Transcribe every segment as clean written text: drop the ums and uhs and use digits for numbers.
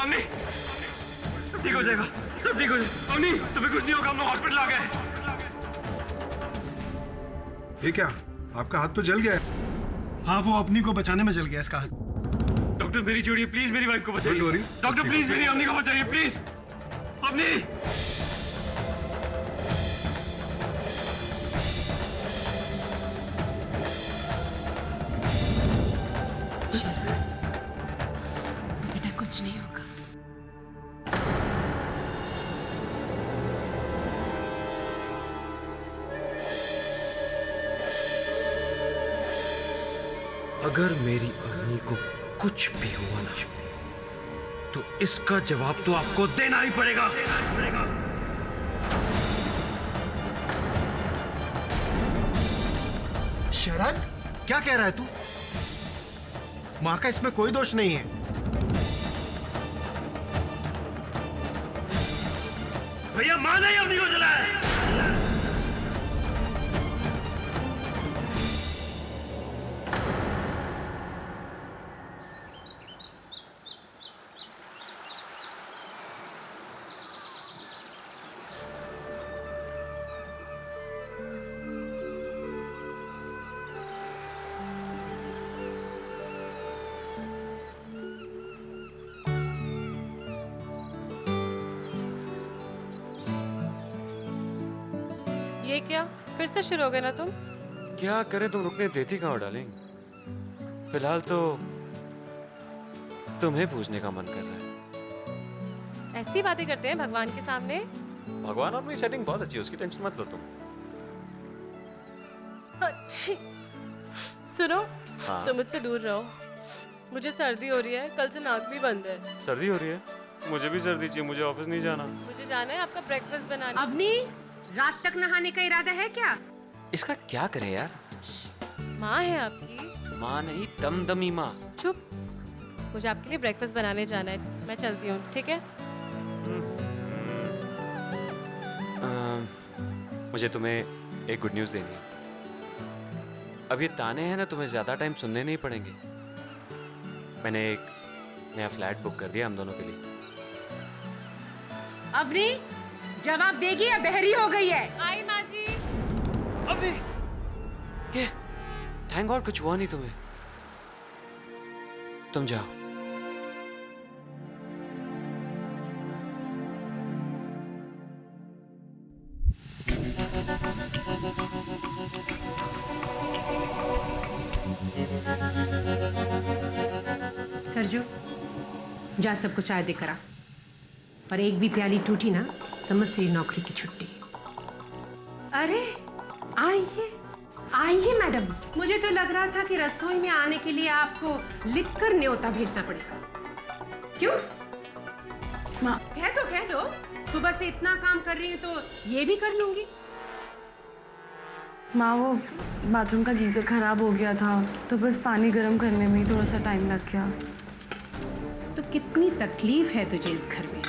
अवनी, सब ठीक हो जाएगा, सब ठीक हो जाएगा। अवनी, तुम्हें कुछ नहीं होगा, हम लोग हॉस्पिटल आ गए। ये क्या, आपका हाथ तो जल गया है। हाँ, वो अपनी को बचाने में जल गया इसका हाथ। डॉक्टर मेरी जोड़िए, प्लीज मेरी वाइफ को बचाइए। डॉक्टर प्लीज मेरी अवनी को बचाइए, प्लीज। अवनी, बेटा कुछ नहीं होगा। अगर मेरी अवनी को कुछ भी हुआ ना तो इसका जवाब तो आपको देना ही पड़ेगा। शरद, क्या कह रहा है तू? माँ का इसमें कोई दोष नहीं है। भैया मां ने ही अवनी को जलाया है। ये क्या फिर से शुरू हो गए ना तुम? क्या करें, तुम रुकने देती कहाँ हो डार्लिंग। फिलहाल तो तुम्हें पूछने का मन कर रहा है। ऐसी बातें करते हैं भगवान के सामने? भगवान, अपनी सेटिंग बहुत अच्छी है, उसकी टेंशन मत लो तुम। अच्छी। सुनो, हाँ। तुम मुझसे दूर रहो। मुझे सर्दी हो रही है, कल से नाक भी बंद है। सर्दी हो रही है? मुझे भी सर्दी चाहिए, मुझे ऑफिस नहीं जाना। मुझे जाना है आपका ब्रेकफास्ट बनाने। अवनी, रात तक नहाने का इरादा है क्या? इसका क्या करे यार। माँ है आपकी? माँ नहीं, दमदमी माँ। चुप। मुझे आपके लिए ब्रेकफास्ट बनाने जाना है, मैं चलती हूँ, ठीक है? मुझे तुम्हें एक गुड न्यूज़ देनी है। अब ये ताने हैं ना, तुम्हें ज्यादा टाइम सुनने नहीं पड़ेंगे। मैंने एक नया फ्लैट बुक कर दिया हम दोनों के लिए। अवनी, जवाब देगी या बहरी हो गई है? आई माँ जी। अबे ये थैंक गॉड कुछ हुआ नहीं तुम्हें। तुम जाओ। सरजू, जा सबको चाय दे करा। और एक भी प्याली टूटी ना, समझ तेरी नौकरी की छुट्टी। अरे आइए आइए मैडम, मुझे तो लग रहा था कि रसोई में आने के लिए आपको लिखकर न्योता भेजना पड़ेगा। क्यों माँ? कह दो सुबह से इतना काम कर रही हूँ तो ये भी कर लूंगी। माँ, वो बाथरूम का गीजर खराब हो गया था तो बस पानी गर्म करने में ही थोड़ा सा टाइम लग गया। तो कितनी तकलीफ है तुझे इस घर में।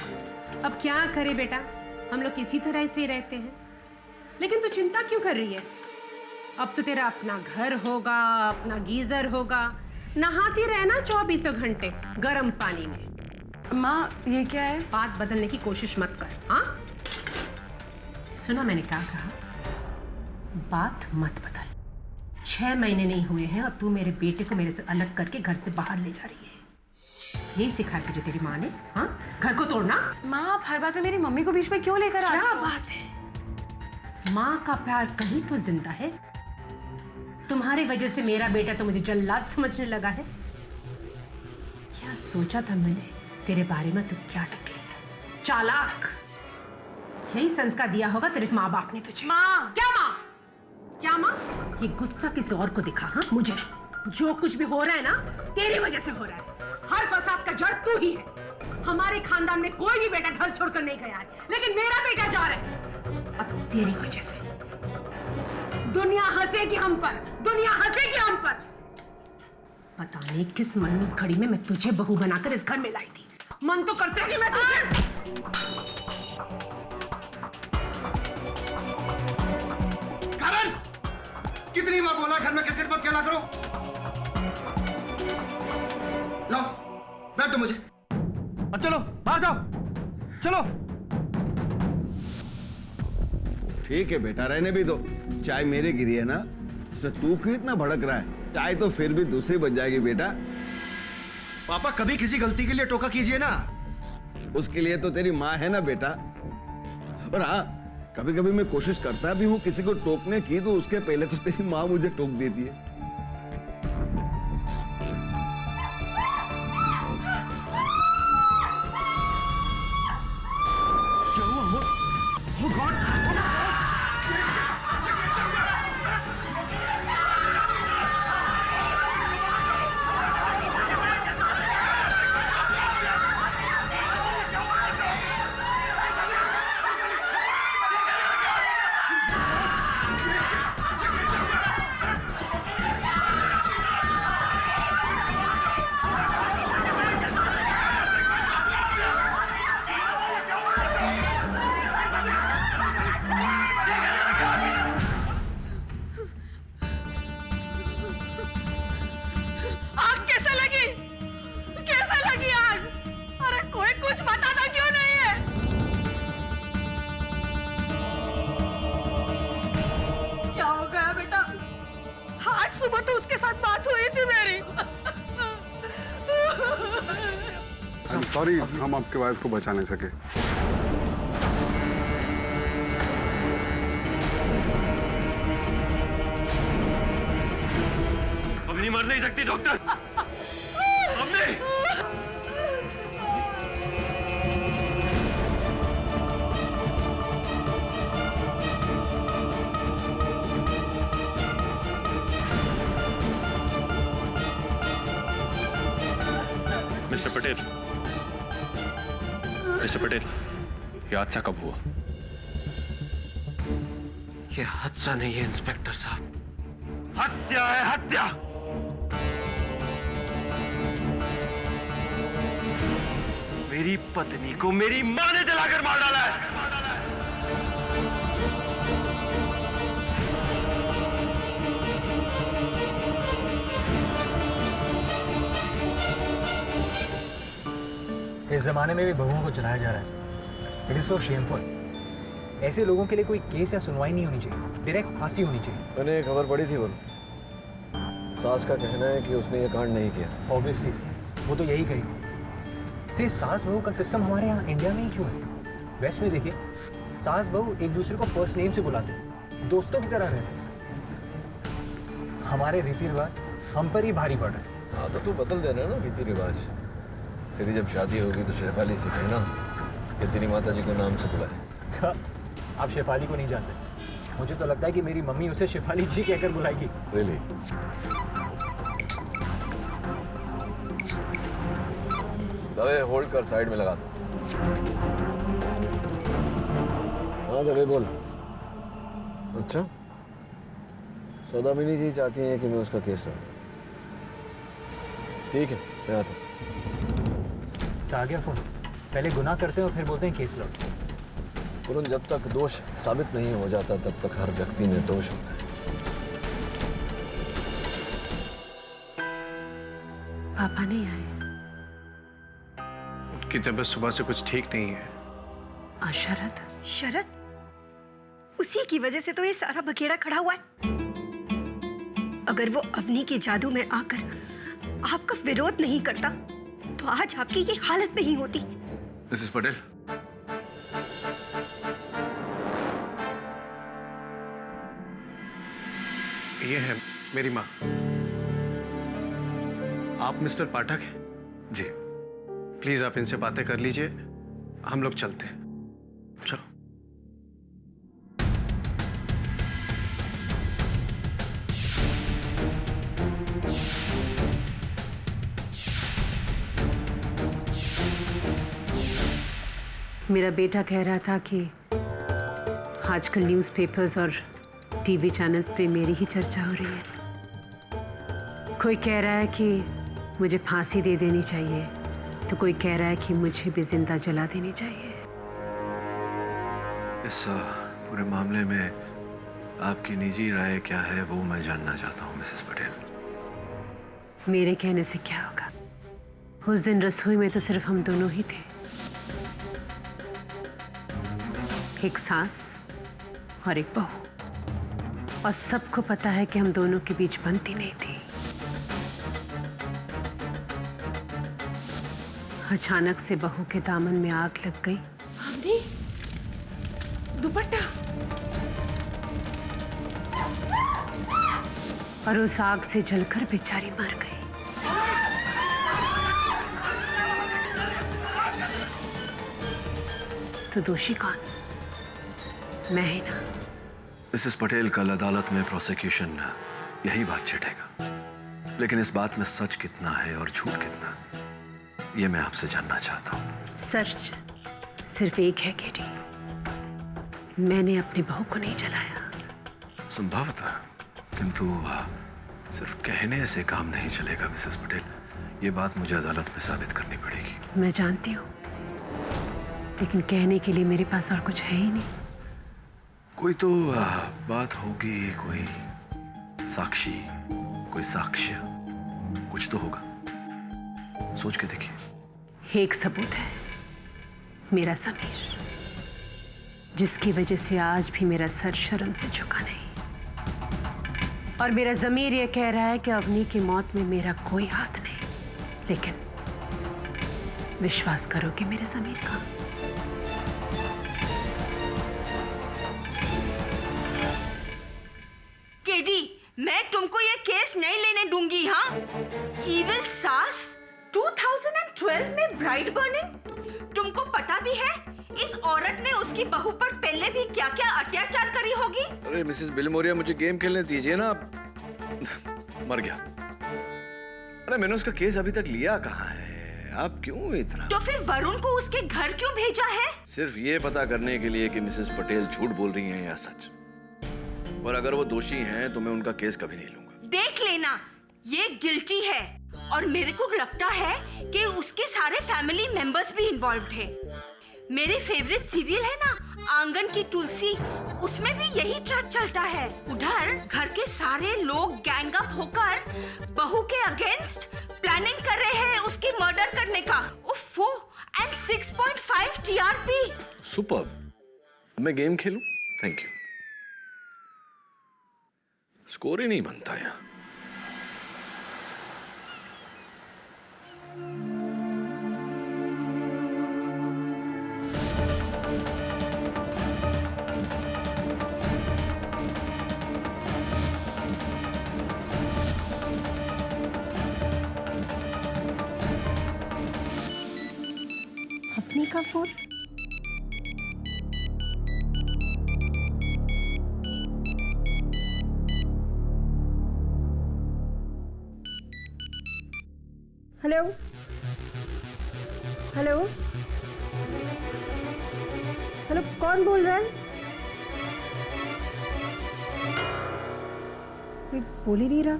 अब क्या करे बेटा, हम लोग इसी तरह से ही रहते हैं। लेकिन तू चिंता क्यों कर रही है? अब तो तेरा अपना घर होगा, अपना गीजर होगा, नहाती रहना 24 घंटे गर्म पानी में। माँ, ये क्या है? बात बदलने की कोशिश मत कर। हाँ, सुना मैंने क्या कहा? बात मत बदल। 6 महीने नहीं हुए हैं और तू मेरे बेटे को मेरे से अलग करके घर से बाहर ले जा रही है। यही सिखाया तुझे तेरी माँ ने? हाँ, घर को तोड़ना। माँ, आप हर बात में मेरी मम्मी को बीच में क्यों लेकर आते हो? क्या बात है, माँ का प्यार कहीं तो जिंदा है। तुम्हारी वजह से मेरा बेटा तो मुझे जल्लाद समझने लगा है। क्या सोचा था मैंने तेरे बारे में, तू क्या निकली चालाक। यही संस्कार दिया होगा तेरे माँ बाप ने तुझे। माँ! क्या माँ? क्या माँ? ये गुस्सा किसी और को दिखा? हाँ, मुझे जो कुछ भी हो रहा है ना तेरी वजह से हो रहा है। हर फसाद का जड़ तू ही है। हमारे खानदान में कोई भी बेटा घर छोड़कर नहीं गया है, लेकिन मेरा बेटा जा रहा है अब तेरी वजह से। दुनिया हंसेगी हम पर, दुनिया हंसेगी हम पर। पता नहीं किस मनूस घड़ी में मैं तुझे बहू बनाकर इस घर में लाई थी। मन तो करता है कि मैं तुझे करण, कितनी बार बोला घर में क्रिकेट मत खेला करो। लो बैठ दो मुझे। अब चलो बाहर जाओ, चलो। ठीक है बेटा, रहने भी दो। चाय मेरे गिरी है ना, उसमें तू क्यों इतना भड़क रहा है? चाय तो फिर भी दूसरी बन जाएगी बेटा। पापा कभी किसी गलती के लिए टोका कीजिए ना। उसके लिए तो तेरी माँ है ना बेटा। और हाँ, कभी कभी मैं कोशिश करता भी हूँ किसी को टोकने की, तो उसके पहले तो तेरी माँ मुझे टोक देती है। क्या हुआ? Oh God! आग कैसे लगी? कैसे लगी आग? अरे कोई कुछ बताता क्यों नहीं है? क्या हो गया बेटा? आज सुबह तो उसके साथ बात हुई थी मेरी। I'm sorry, हम आपके वाइफ को बचा नहीं सके। अब नहीं मर नहीं सकती डॉक्टर, अब नहीं। मिस्टर पटेल, मिस्टर पटेल, ये हादसा कब हुआ? ये हादसा नहीं है इंस्पेक्टर साहब, हत्या है, हत्या। मेरी पत्नी को मेरी मां ने जलाकर मार डाला है। इस जमाने में भी बहुओं को जलाया जा रहा है। It is so shameful. ऐसे लोगों के लिए कोई केस या सुनवाई नहीं होनी चाहिए, डायरेक्ट फांसी होनी चाहिए। मैंने एक खबर पढ़ी थी, वो सास का कहना है कि उसने ये कांड नहीं किया। ऑब्वियसली वो तो यही कही। सी, सास बहू का सिस्टम हमारे यहाँ इंडिया में ही क्यों है? वेस्ट में देखिए, सास बहू एक दूसरे को फर्स्ट नेम से बुलाते हैं, दोस्तों की तरह रहते हैं। हमारे रीति रिवाज हम पर ही भारी पड़ रहे हैं। हाँ तो तू बदल दे रहा है ना रीति रिवाज। तेरी जब शादी होगी तो शेफाली से कहना कि तेरी माता जी के नाम से बुलाए। आप शेफाली को नहीं जानते। मुझे तो लगता है कि मेरी मम्मी उसे शेफाली जी कहकर बुलाएगी। रियली? दवे होल्ड कर, साइड में लगा दो। हाँ दवे बोल। अच्छा, सौदामिनी जी चाहती हैं कि मैं उसका केस लूं। ठीक है, मैं आता हूँ। आ गया फोन। पहले गुनाह करते हैं और फिर बोलते हैं केस लड़ो। तुरंत जब तक दोष साबित नहीं हो जाता तब तक हर व्यक्ति निर्दोष होता है। पापा नहीं आए? उनकी तबीयत सुबह से कुछ ठीक नहीं है। और शरद? शरद? उसी की वजह से तो ये सारा बखेड़ा खड़ा हुआ है। अगर वो अवनी के जादू में आकर आपका विरोध नहीं करता तो आज आपकी ये हालत नहीं होती। मिसेस पटेल, ये है मेरी माँ। आप मिस्टर पाठक हैं? जी। प्लीज आप इनसे बातें कर लीजिए, हम लोग चलते हैं। चलो। मेरा बेटा कह रहा था कि आजकल न्यूज़पेपर्स और टीवी चैनल्स पे मेरी ही चर्चा हो रही है। कोई कह रहा है कि मुझे फांसी दे देनी चाहिए, तो कोई कह रहा है कि मुझे भी जिंदा जला देनी चाहिए। इस पूरे मामले में आपकी निजी राय क्या है वो मैं जानना चाहता हूँ मिसेस पटेल। मेरे कहने से क्या होगा? उस दिन रसोई में तो सिर्फ हम दोनों ही थे, एक सास और एक बहू, और सबको पता है कि हम दोनों के बीच बनती नहीं थी। अचानक से बहू के दामन में आग लग गई। हमने दुपट्टा, और उस आग से जलकर बेचारी मर गई। तो दोषी कौन? मैं ही ना। मिसेस पटेल, कल अदालत में प्रोसिक्यूशन यही बात छिड़ेगा, लेकिन इस बात में सच कितना है और झूठ कितना, ये मैं आपसे जानना चाहता हूँ। सच सिर्फ एक है केटी, मैंने अपनी बहू को नहीं जलाया। संभवतः, किंतु सिर्फ कहने से काम नहीं चलेगा मिसेस पटेल, ये बात मुझे अदालत में साबित करनी पड़ेगी। मैं जानती हूँ, लेकिन कहने के लिए मेरे पास और कुछ है ही नहीं। कोई तो बात होगी, कोई साक्षी, कोई साक्ष्य, कुछ तो होगा। सोच के देखिए। एक सबूत है, मेरा समीर, जिसकी वजह से आज भी मेरा सर शर्म से झुका नहीं। और मेरा ज़मीर ये कह रहा है कि अवनी की मौत में मेरा कोई हाथ नहीं, लेकिन विश्वास करोगे मेरे ज़मीर का? केडी, मैं तुमको ये केस नहीं लेने दूंगी। हाँ, इविल सास 2012 में ब्राइड बर्निंग। तुमको पता भी है इस औरत ने उसकी बहू पर पहले भी क्या क्या अत्याचार करी होगी। अरे मिसेस बिलमोरिया, मुझे गेम खेलने दीजिए ना। मर गया। अरे मैंने उसका केस अभी तक लिया कहाँ है? आप क्यों इतना? तो फिर वरुण को उसके घर क्यों भेजा है? सिर्फ ये पता करने के लिए कि मिसेस पटेल झूठ बोल रही हैं या सच। और अगर वो दोषी हैं तो मैं उनका केस कभी नहीं लूंगा। देख लेना, ये गिल्टी है, और मेरे को लगता है कि उसके सारे फैमिली मेंबर्स भी इन्वॉल्व्ड है। मेरे फेवरेट सीरियल है ना आंगन की तुलसी, उसमें भी यही ट्रैक चलता है। उधर घर के सारे लोग गैंग अप होकर बहू के अगेंस्ट प्लानिंग कर रहे हैं उसकी मर्डर करने का। उफ़ो, एंड 6.5 TRP। सुपर्ब। मैं गेम खेलूं? Thank you. स्कोर ही नहीं बनता यहाँ। अपनी का फोन। हेलो हेलो हेलो, कौन बोल रहा है? कोई बोल ही नहीं रहा।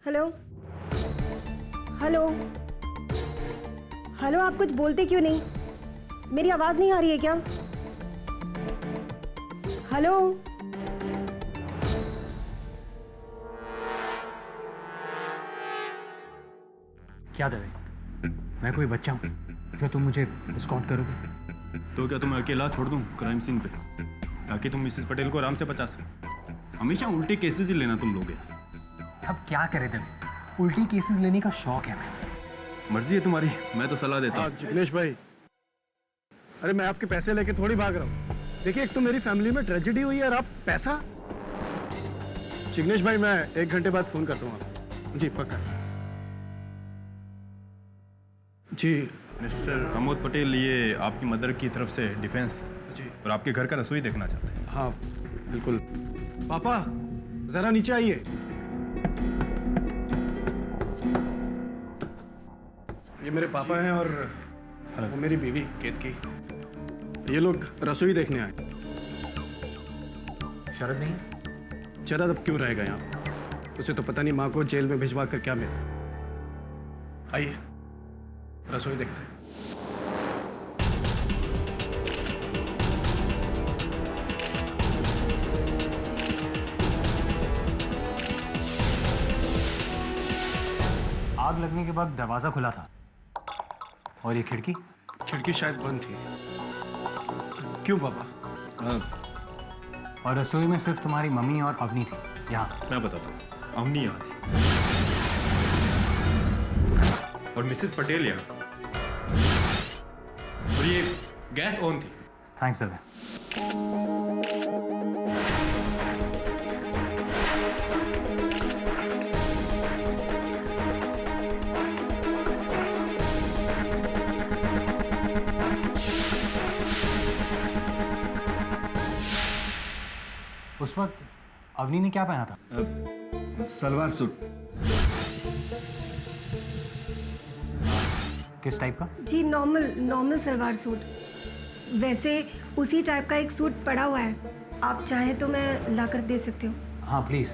हेलो हेलो हेलो, आप कुछ बोलते क्यों नहीं? मेरी आवाज नहीं आ रही है क्या? हेलो क्या दवे, मैं कोई बच्चा हूँ? क्या तुम मुझे डिस्काउंट करोगे? तो क्या तुम्हें अकेला छोड़ दूं क्राइम सीन पे, ताकि तुम मिसेस पटेल को आराम से बचा सको? हमेशा उल्टे केसेस ही लेना तुम लोग। अब क्या करे दवे, उल्टी केसेस लेने का शौक है मैं। मर्जी है तुम्हारी, मैं तो सलाह देता हूँ। जिग्नेश भाई, अरे मैं आपके पैसे लेके थोड़ी भाग रहा हूँ। देखिए, एक तो मेरी फैमिली में ट्रेजेडी हुई है और आप पैसा। जिग्नेश भाई, मैं 1 घंटे बाद फोन करता हूँ आपको। जी पक्का। जी मिस्टर प्रमोद पटेल, ये आपकी मदर की तरफ से डिफेंस जी, और आपके घर का रसोई देखना चाहते हैं। हाँ बिल्कुल। पापा जरा नीचे आइए। ये मेरे पापा हैं और वो मेरी बीवी केतकी। ये लोग रसोई देखने आए। शरद नहीं? शरद अब क्यों रहेगा यहाँ? उसे तो पता नहीं माँ को जेल में भिजवा कर क्या मिला। आइए रसोई देखते हैं। आग लगने के बाद दरवाजा खुला था और ये खिड़की खिड़की शायद बंद थी। क्यों पापा? हाँ, और रसोई में सिर्फ तुम्हारी मम्मी और अवनी थी। यहाँ मैं बताता हूँ, अवनी यहाँ थी और मिसेस पटेल यहाँ, और ये गैस ऑन थी। थैंक्स दवे। उस वक्त अवनी ने क्या पहना था? सलवार सूट। किस टाइप का? जी नॉर्मल सलवार सूट। वैसे उसी टाइप का एक सूट पड़ा हुआ है, आप चाहें तो मैं लाकर दे सकती हूँ। हाँ प्लीज,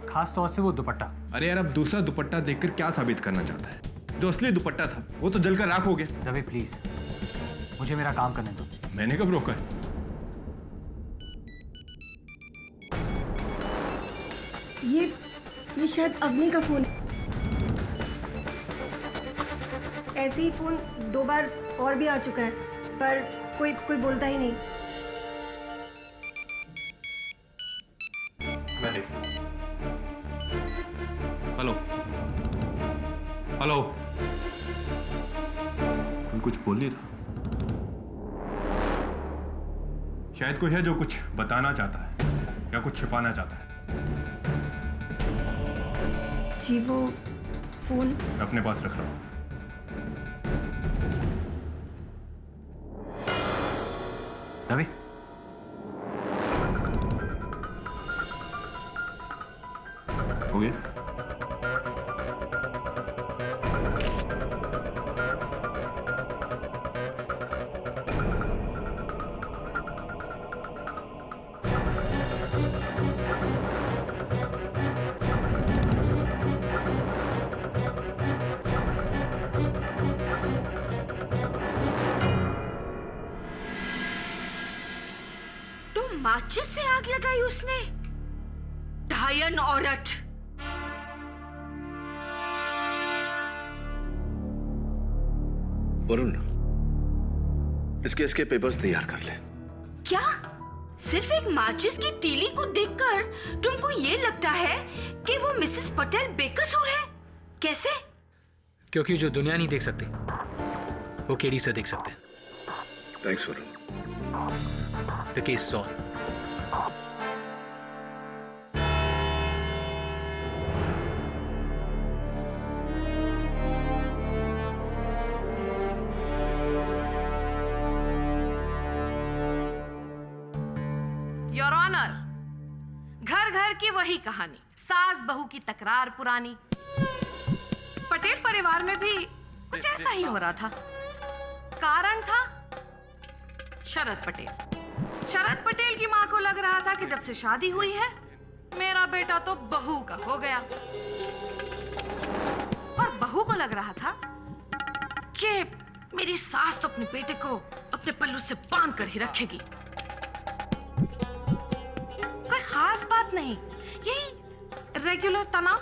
खास तौर से वो दुपट्टा। अरे यार, अब दूसरा दुपट्टा देखकर क्या साबित करना चाहता है? जो असली दुपट्टा था वो तो जलकर राख हो गया। दवे प्लीज, मुझे मेरा काम करने दो। मैंने कब रोका है? ये शायद अवनी का फोन। ऐसे ही फोन 2 बार और भी आ चुका है, पर कोई बोलता ही नहीं। हेलो हेलो, कोई कुछ बोल नहीं रहा। शायद कोई है जो कुछ बताना चाहता है या कुछ छिपाना चाहता है। जी वो फोन मैं अपने पास रख रहा हूँ। दवे, हो गया? माचिस से आग लगाई उसने? डायन औरत। वरुण, इस केस के पेपर्स तैयार कर ले। क्या सिर्फ एक माचिस की तीली को देखकर तुमको ये लगता है कि वो मिसेस पटेल बेकसूर है? कैसे? क्योंकि जो दुनिया नहीं देख सकती वो केडी से देख सकते हैं। Thanks Varun. The case is on. Your honour, घर घर की वही कहानी, सास बहू की तकरार पुरानी। पटेल परिवार में भी कुछ ऐसा ही हो रहा था। कारण था शरद पटेल। शरद पटेल की मां को लग रहा था कि जब से शादी हुई है मेरा बेटा तो बहू का हो गया, और बहू को लग रहा था कि मेरी सास तो अपने बेटे को अपने पल्लू से बांध कर ही रखेगी। कोई खास बात नहीं, यही रेगुलर तनाव।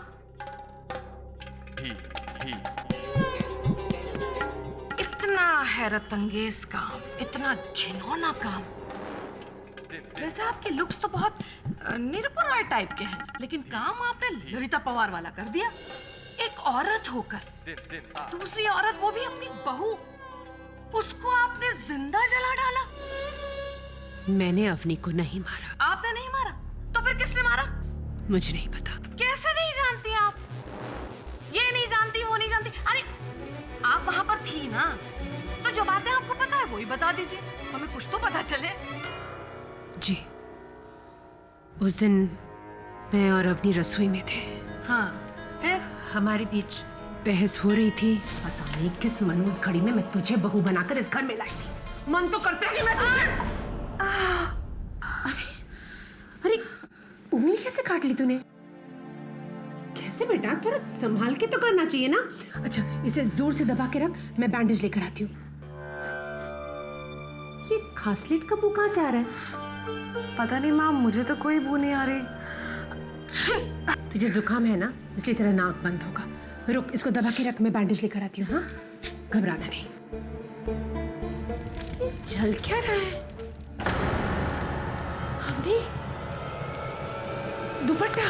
इतना हैरत अंगेज काम, इतना घिनौना काम। वैसे आपके लुक्स तो बहुत निरपुर रॉय टाइप के हैं, लेकिन काम आपने ललिता पवार वाला कर दिया। एक औरत होकर दूसरी औरत, वो भी अपनी बहू, उसको आपने जिंदा जला डाला। मैंने अवनी को नहीं मारा। आपने नहीं मारा तो फिर किसने मारा? मुझे नहीं पता। कैसे नहीं जानती आप? ये नहीं जानती, वो नहीं जानती। अरे आप वहां पर थी ना, तो जो बातें आपको पता है वही बता दीजिए, हमें कुछ तो पता चले। जी, उस दिन मैं और अवनी रसोई में थे। हाँ, फिर हमारे बीच बहस हो रही थी। पता नहीं किस मनूस घड़ी में मैं तुझे बहू बनाकर इस घर में लाई थी। मन तो करता है कि मैं तुझे... अरे उंगली कैसे काट ली तूने? कैसे बेटा, थोड़ा संभाल के तो करना चाहिए ना। अच्छा, इसे जोर से दबा के रख, मैं बैंडेज लेकर आती हूँ। ये खांसलेट का बू कहाँ से आ रहा है? पता नहीं माँ, मुझे तो कोई बू नहीं आ रही। तुझे जुकाम है ना, इसलिए तेरा नाक बंद होगा। रुक, इसको दबा के रख, मैं बैंडेज लेकर आती हूँ। हाँ, घबराना नहीं। चल क्या रहा है? अवनी, दुपट्टा।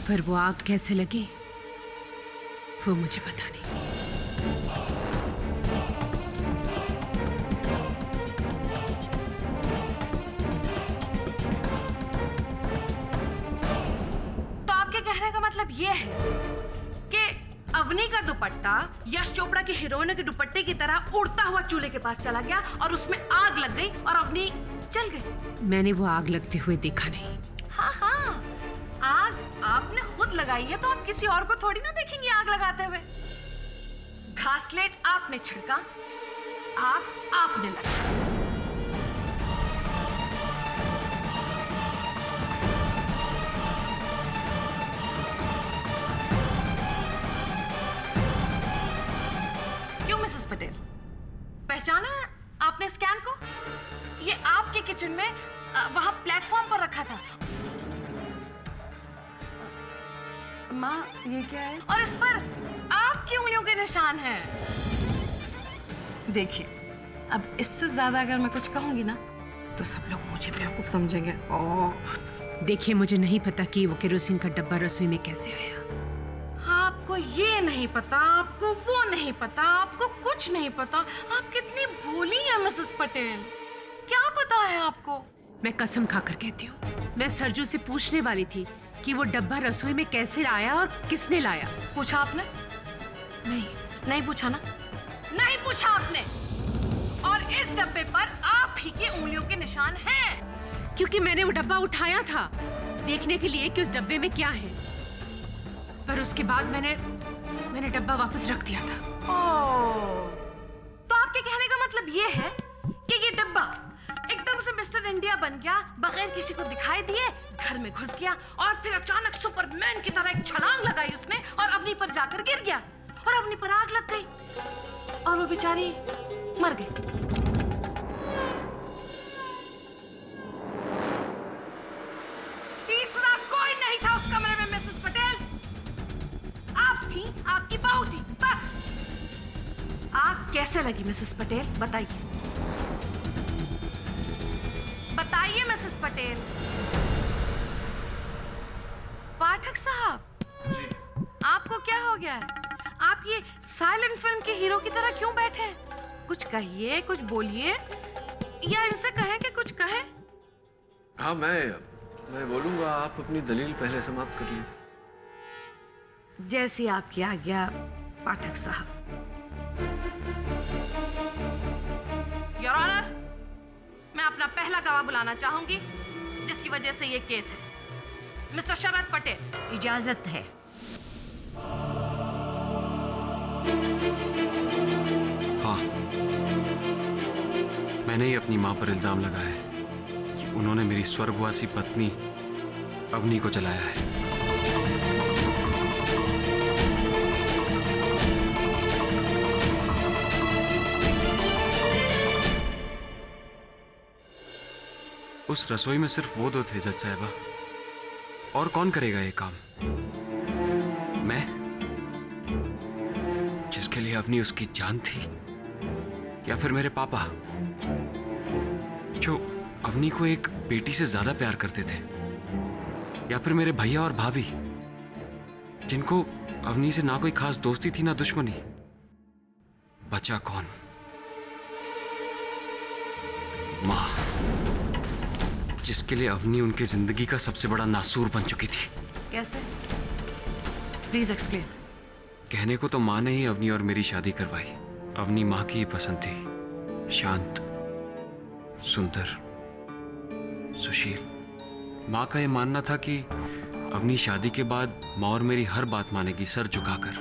पर वो आग कैसे लगी वो मुझे पता नहीं। तो आपके कहने का मतलब ये है कि अवनी का दुपट्टा यश चोपड़ा की हीरोइन के दुपट्टे की तरह उड़ता हुआ चूल्हे के पास चला गया और उसमें आग लग गई और अवनी जल गई। मैंने वो आग लगते हुए देखा नहीं। हाँ हाँ, आग आपने खुद लगाई है तो आप किसी और को थोड़ी ना देखेंगे आग लगाते हुए। घासलेट आपने छिड़का, आग आपने लगाई। क्यों मिसेस पटेल, पहचाना आपने स्कैन को? ये आपके किचन में वहां प्लेटफॉर्म पर रखा था। माँ, ये क्या है? और इस पर आपकी उंगलियों के निशान हैं। देखिए, अब इससे ज्यादा अगर मैं कुछ कहूंगी ना तो सब लोग मुझे बेवकूफ समझेंगे। ओह, देखिए, मुझे नहीं पता कि वो केरोसिन का डब्बा रसोई में कैसे आया। आपको ये नहीं पता, आपको वो नहीं पता, आपको कुछ नहीं पता। आप कितनी भोली हैं मिसेस पटेल। क्या पता है आपको? मैं कसम खाकर कहती हूँ, मैं सरजू से पूछने वाली थी कि वो डब्बा रसोई में कैसे आया और किसने लाया। पूछा आपने? नहीं पूछा ना? नहीं पूछा आपने। और इस डब्बे पर आप ही की उंगलियों के निशान हैं। क्योंकि मैंने वो डब्बा उठाया था देखने के लिए कि उस डब्बे में क्या है, पर उसके बाद मैंने डब्बा वापस रख दिया था। ओह, तो आपके कहने का मतलब ये है कि ये डब्बा एकदम से मिस्टर इंडिया बन गया, बगैर किसी को दिखाई दिए घर में घुस गया और फिर अचानक सुपरमैन की तरह एक छलांग लगाई उसने और अवनी पर जाकर गिर गया और अवनी पर आग लग गई और वो बेचारी मर गई। तीसरा कोई नहीं था उस कमरे में मिसेस पटेल। आप थी, आपकी बहू थी, बस। आग कैसे लगी मिसेस पटेल, बताइए। बताइए मिसेस पटेल। पाठक साहब जी, आपको क्या हो गया है? आप ये साइलेंट फिल्म के हीरो की तरह क्यों बैठे हैं? कुछ कहिए, कुछ बोलिए, या इनसे कहें कि कुछ कहे। हाँ, मैं बोलूंगा, आप अपनी दलील पहले समाप्त कर लीजिए। जैसी आपकी आज्ञा पाठक साहब। योर ऑनर, मैं अपना पहला गवाह बुलाना चाहूंगी जिसकी वजह से ये केस है। मिस्टर शरद पटेल। इजाजत है। हाँ, मैंने ही अपनी मां पर इल्जाम लगाया है कि उन्होंने मेरी स्वर्गवासी पत्नी अवनी को जलाया है। उस रसोई में सिर्फ वो दो थे जज साहिबा, और कौन करेगा ये काम? मैं, जिसके लिए अवनी उसकी जान थी, या फिर मेरे पापा जो अवनी को एक बेटी से ज्यादा प्यार करते थे, या फिर मेरे भैया और भाभी जिनको अवनी से ना कोई खास दोस्ती थी ना दुश्मनी। बचा कौन? मां, जिसके लिए अवनी उनकी जिंदगी का सबसे बड़ा नासूर बन चुकी थी। कैसे? Please explain. कहने को तो मां ने ही अवनी और मेरी शादी करवाई। अवनी मां की ही पसंद थी, शांत, सुंदर, सुशील। मां का यह मानना था कि अवनी शादी के बाद मां और मेरी हर बात मानेगी, सर झुकाकर,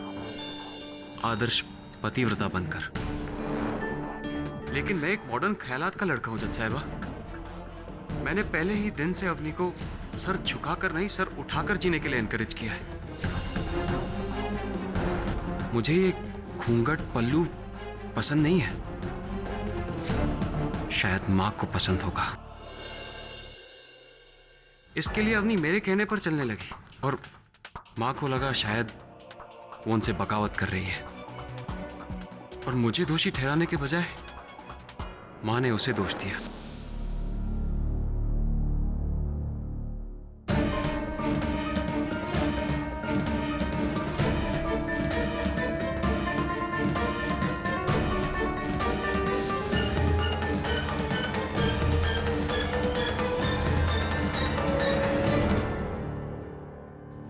आदर्श पतिव्रता बनकर। लेकिन मैं एक मॉडर्न ख्यालात का लड़का हूं जज साहिबा। मैंने पहले ही दिन से अवनी को सर झुकाकर नहीं, सर उठाकर जीने के लिए एनकरेज किया है। मुझे ये घूंघट पल्लू पसंद नहीं है। शायद माँ को पसंद होगा, इसके लिए अवनी मेरे कहने पर चलने लगी और माँ को लगा शायद वो उनसे बगावत कर रही है और मुझे दोषी ठहराने के बजाय माँ ने उसे दोष दिया।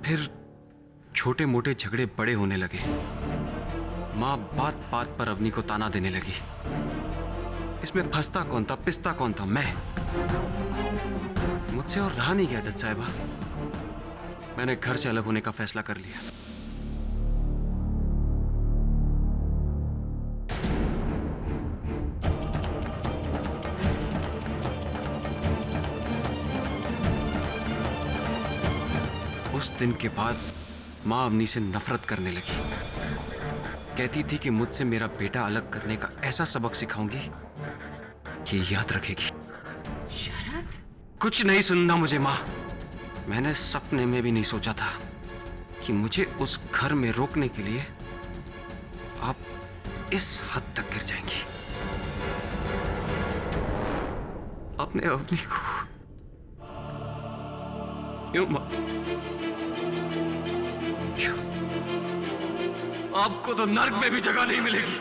फिर छोटे मोटे झगड़े बड़े होने लगे। माँ बात बात पर अवनी को ताना देने लगी। इसमें फंसता कौन था, पिसता कौन था? मैं। मुझसे और रहा नहीं गया जज साहिबा। मैंने घर से अलग होने का फैसला कर लिया। उस दिन के बाद माँ अवनी से नफरत करने लगी। कहती थी कि मुझसे मेरा बेटा अलग करने का ऐसा सबक सिखाऊंगी कि याद रखेगी। शरद, कुछ नहीं सुनना मुझे माँ। मैंने सपने में भी नहीं सोचा था कि मुझे उस घर में रोकने के लिए आप इस हद तक गिर जाएंगी। अपने अवनी को क्यों माँ? क्यों? आपको तो नर्क में भी जगह नहीं मिलेगी।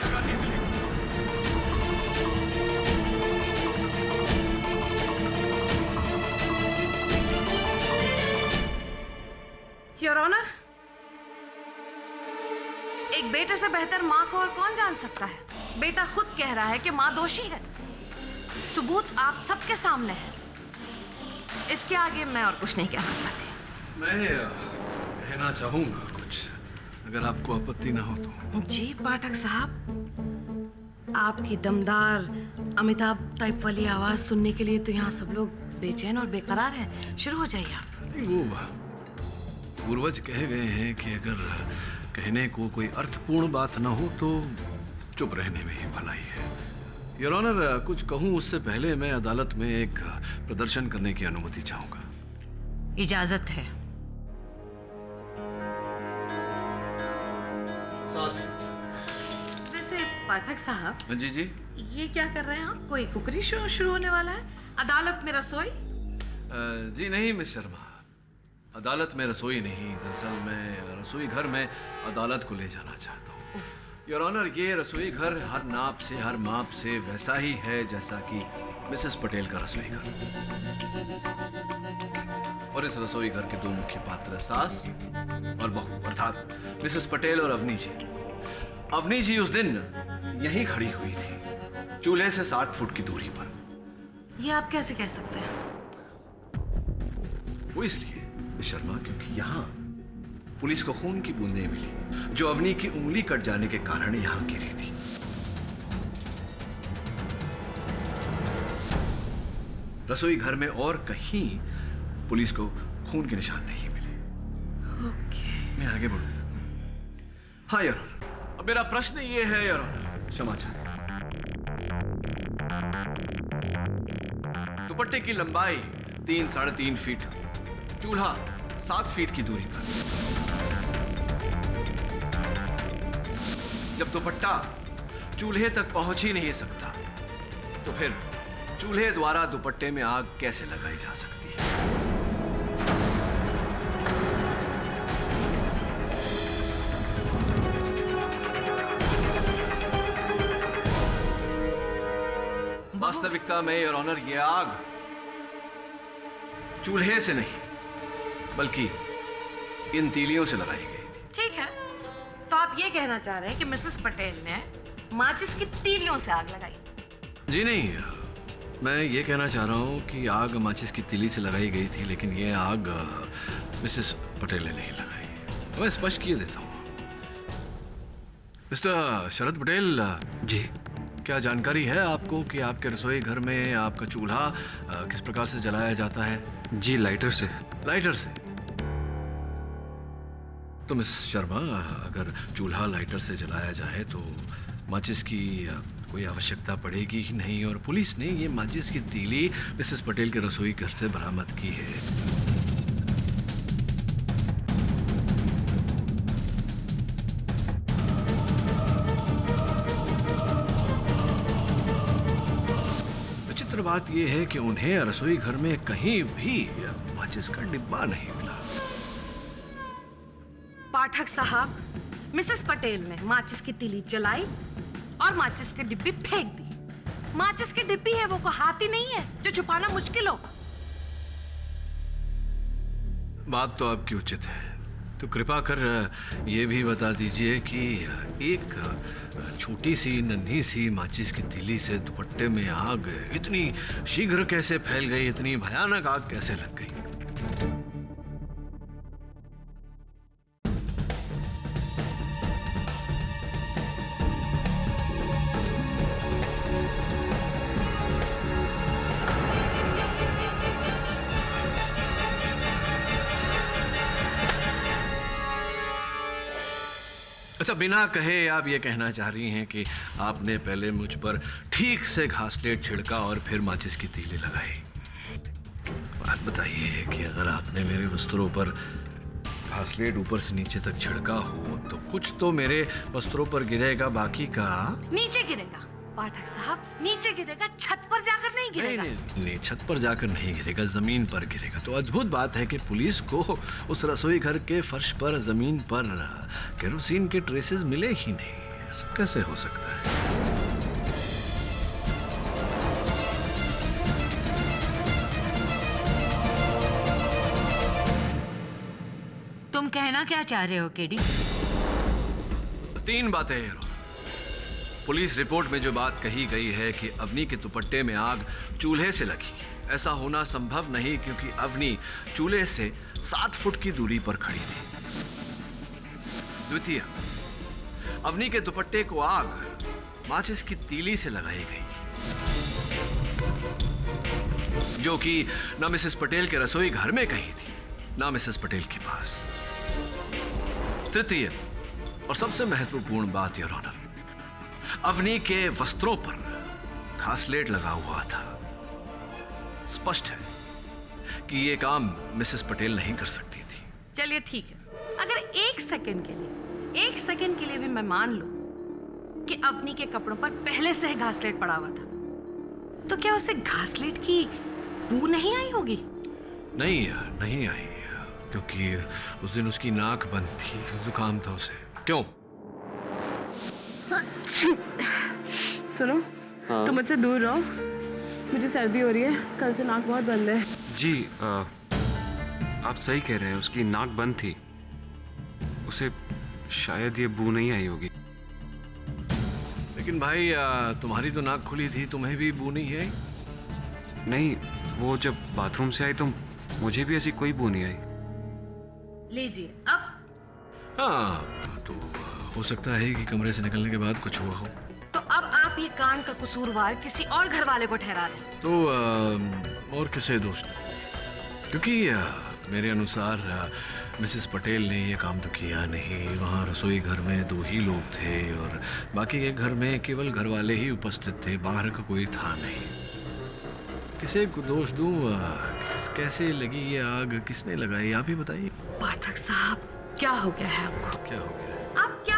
योर ऑनर, एक बेटे से बेहतर माँ को और कौन जान सकता है? बेटा खुद कह रहा है कि माँ दोषी है। सबूत आप सबके सामने है। इसके आगे मैं और कुछ नहीं कहना चाहती। मैं कहना चाहूंगा कुछ, अगर आपको आपत्ति ना हो तो। जी पाठक साहब, आपकी दमदार अमिताभ टाइप वाली आवाज सुनने के लिए तो यहाँ सब लोग बेचैन और बेकरार हैं। शुरू हो जाइए आप। वो पूर्वज कह गए हैं कि अगर कहने को कोई अर्थपूर्ण बात ना हो तो चुप रहने में ही भलाई है। योर ऑनर, कुछ कहूं उससे पहले मैं अदालत में एक प्रदर्शन करने की अनुमति चाहूंगा। इजाजत है। वैसे पाठक साहब। जी जी। ये क्या कर रहे हैं आप? कोई कुकरी शो शुरू होने वाला है? अदालत में रसोई? जी नहीं मिस शर्मा, अदालत में रसोई नहीं। दरअसल मैं रसोई घर में अदालत को ले जाना चाहता हूँ। योर ऑनर, ये रसोई घर हर नाप से, हर माप से वैसा ही है जैसा कि मिसेस पटेल का रसोई घर। और इस रसोई घर के दो मुख्य पात्र, सास और बहू, अर्थात मिसेस पटेल और अवनी जी। अवनी जी उस दिन यहीं खड़ी हुई थी, चूल्हे से 60 फुट की दूरी पर। ये आप कैसे कह सकते हैं? वो इसलिए शर्मा क्योंकि यहाँ पुलिस को खून की बूंदें मिली जो अवनी की उंगली कट जाने के कारण यहाँ गिरी थी। रसोई घर में और कहीं पुलिस को खून के निशान नहीं मिले। मैं आगे बढ़ूं? हाँ योर ऑनर, अब मेरा प्रश्न ये है योर ऑनर, क्षमा चाहता हूं। दुपट्टे की लंबाई 3-3.5 फीट, चूल्हा 7 फीट की दूरी पर। जब दुपट्टा चूल्हे तक पहुंच ही नहीं सकता तो फिर चूल्हे द्वारा दुपट्टे में आग कैसे लगाई जा सकती है? वास्तविकता में योर ऑनर, ये आग चूल्हे से नहीं बल्कि इन तीलियों से लगाई गई थी। ठीक है, तो आप ये कहना चाह रहे हैं कि मिसेस पटेल ने माचिस की तीलियों से आग लगाई? जी नहीं, मैं ये कहना चाह रहा हूँ कि आग माचिस की तीली से लगाई गई थी, लेकिन ये आग मिसेस पटेल ने नहीं लगाई। मैं स्पष्ट किए देता हूँ। मिस्टर शरद पटेल जी, क्या जानकारी है आपको कि आपके रसोई घर में आपका चूल्हा किस प्रकार से जलाया जाता है? जी, लाइटर से। लाइटर से? तो मिस शर्मा, अगर चूल्हा लाइटर से जलाया जाए तो माचिस की कोई आवश्यकता पड़ेगी ही नहीं, और पुलिस ने ये माचिस की तीली मिसेस पटेल के रसोई घर से बरामद की है। विचित्र बात यह है कि उन्हें रसोई घर में कहीं भी माचिस का डिब्बा नहीं मिला। पाठक साहब, मिसेस पटेल ने माचिस की तीली जलाई और माचिस की डिब्बी फेंक दी। माचिस की डिब्बी है, वो कोई हाथी नहीं है जो छुपाना मुश्किल हो। बात तो आपकी उचित है, तो कृपा कर ये भी बता दीजिए कि एक छोटी सी नन्ही सी माचिस की तीली से दुपट्टे में आग इतनी शीघ्र कैसे फैल गई, इतनी भयानक आग कैसे लग गई? अच्छा, बिना कहे आप ये कहना चाह रही हैं कि आपने पहले मुझ पर ठीक से घासलेट छिड़का और फिर माचिस की तीली लगाई। बात बताइए कि अगर आपने मेरे वस्त्रों पर घासलेट ऊपर से नीचे तक छिड़का हो तो कुछ तो मेरे वस्त्रों पर गिरेगा, बाकी का नीचे गिरेगा। पाठक साहब, नीचे गिरेगा, छत पर जाकर नहीं गिरेगा। नहीं, छत पर जाकर नहीं गिरेगा, जमीन पर गिरेगा। तो अद्भुत बात है कि पुलिस को उस रसोई घर के फर्श पर, जमीन पर केरोसिन के ट्रेसेस मिले ही नहीं। ऐसा कैसे हो सकता है? तुम कहना क्या चाह रहे हो केडी? 3 बातें हैं। पुलिस रिपोर्ट में जो बात कही गई है कि अवनी के दुपट्टे में आग चूल्हे से लगी, ऐसा होना संभव नहीं, क्योंकि अवनी चूल्हे से 7 फुट की दूरी पर खड़ी थी। द्वितीय, अवनी के दुपट्टे को आग माचिस की तीली से लगाई गई, जो कि न मिसेस पटेल के रसोई घर में कहीं थी, न मिसेस पटेल के पास। तृतीय और सबसे महत्वपूर्ण बात, योर ऑनर, अवनी के वस्त्रों पर घासलेट लगा हुआ था। स्पष्ट है कि यह काम मिसेस पटेल नहीं कर सकती थी। चलिए ठीक है, अगर एक सेकंड के लिए भी मैं मान लूं कि अवनी के कपड़ों पर पहले से ही घासलेट पड़ा हुआ था, तो क्या उसे घासलेट की बू नहीं आई होगी? नहीं आई, क्योंकि उस दिन उसकी नाक बंद थी, जुकाम था उसे। क्यों? सुनो, तुम मुझसे दूर रहो, मुझे सर्दी हो रही है, कल से नाक बहुत बंद है। जी, आप सही कह रहे हैं, उसकी नाक बंद थी, उसे शायद ये बू नहीं आई होगी। लेकिन भाई, तुम्हारी तो नाक खुली थी, तुम्हें भी बू नहीं आई? नहीं, वो जब बाथरूम से आई तो मुझे भी ऐसी कोई बू नहीं आई। लीजिए अब। हाँ, तो हो सकता है कि कमरे से निकलने के बाद कुछ हुआ हो। तो अब आप ये कांड का कसूरवार किसी और घर वाले को ठहरा दें। तो और किसे दोस्त? क्योंकि मेरे अनुसार मिसेस पटेल ने ये काम तो किया नहीं। वहाँ रसोई घर में 2 ही लोग थे और बाकी के घर में केवल घर वाले ही उपस्थित थे, बाहर का कोई था नहीं। किसे को दोष दूं? कैसे लगी ये आग, किसने लगाई, आप ही बताइए। पाठक साहब, क्या हो गया है आपको? क्या हो गया? आप क्या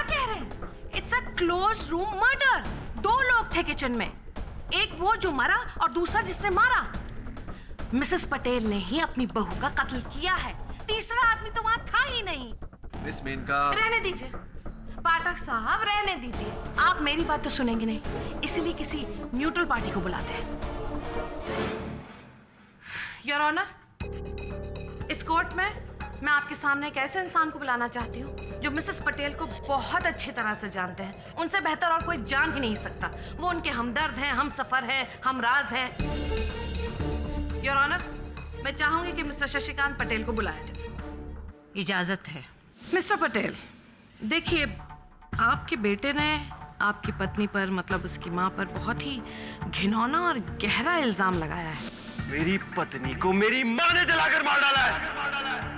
कह रहे हैं? It's a close room murder. 2 लोग थे किचन में, एक वो जो मरा और दूसरा जिसने मारा। मिसेस पटेल ने ही अपनी बहू का कत्ल किया है, तीसरा आदमी तो वहां था ही नहीं। मिस मेनका, रहने दीजिए पाठक साहब, रहने दीजिए। आप मेरी बात तो सुनेंगे नहीं, इसलिए किसी न्यूट्रल पार्टी को बुलाते हैं। योर ऑनर, इस कोर्ट में मैं आपके सामने एक ऐसे इंसान को बुलाना चाहती हूँ जो मिसेस पटेल को बहुत अच्छी तरह से जानते हैं। उनसे बेहतर और कोई जान ही नहीं सकता। वो उनके हमदर्द हैं, हम सफर हैं, हम राज हैं। योर ऑनर, मैं चाहूंगी कि मिस्टर शशिकांत पटेल को बुलाया जाए। इजाजत है। मिस्टर पटेल, देखिए, आपके बेटे ने आपकी पत्नी पर, मतलब उसकी माँ पर, बहुत ही घिनौना और गहरा इल्जाम लगाया है। मेरी पत्नी को मेरी माँ ने जलाकर मार डाला है।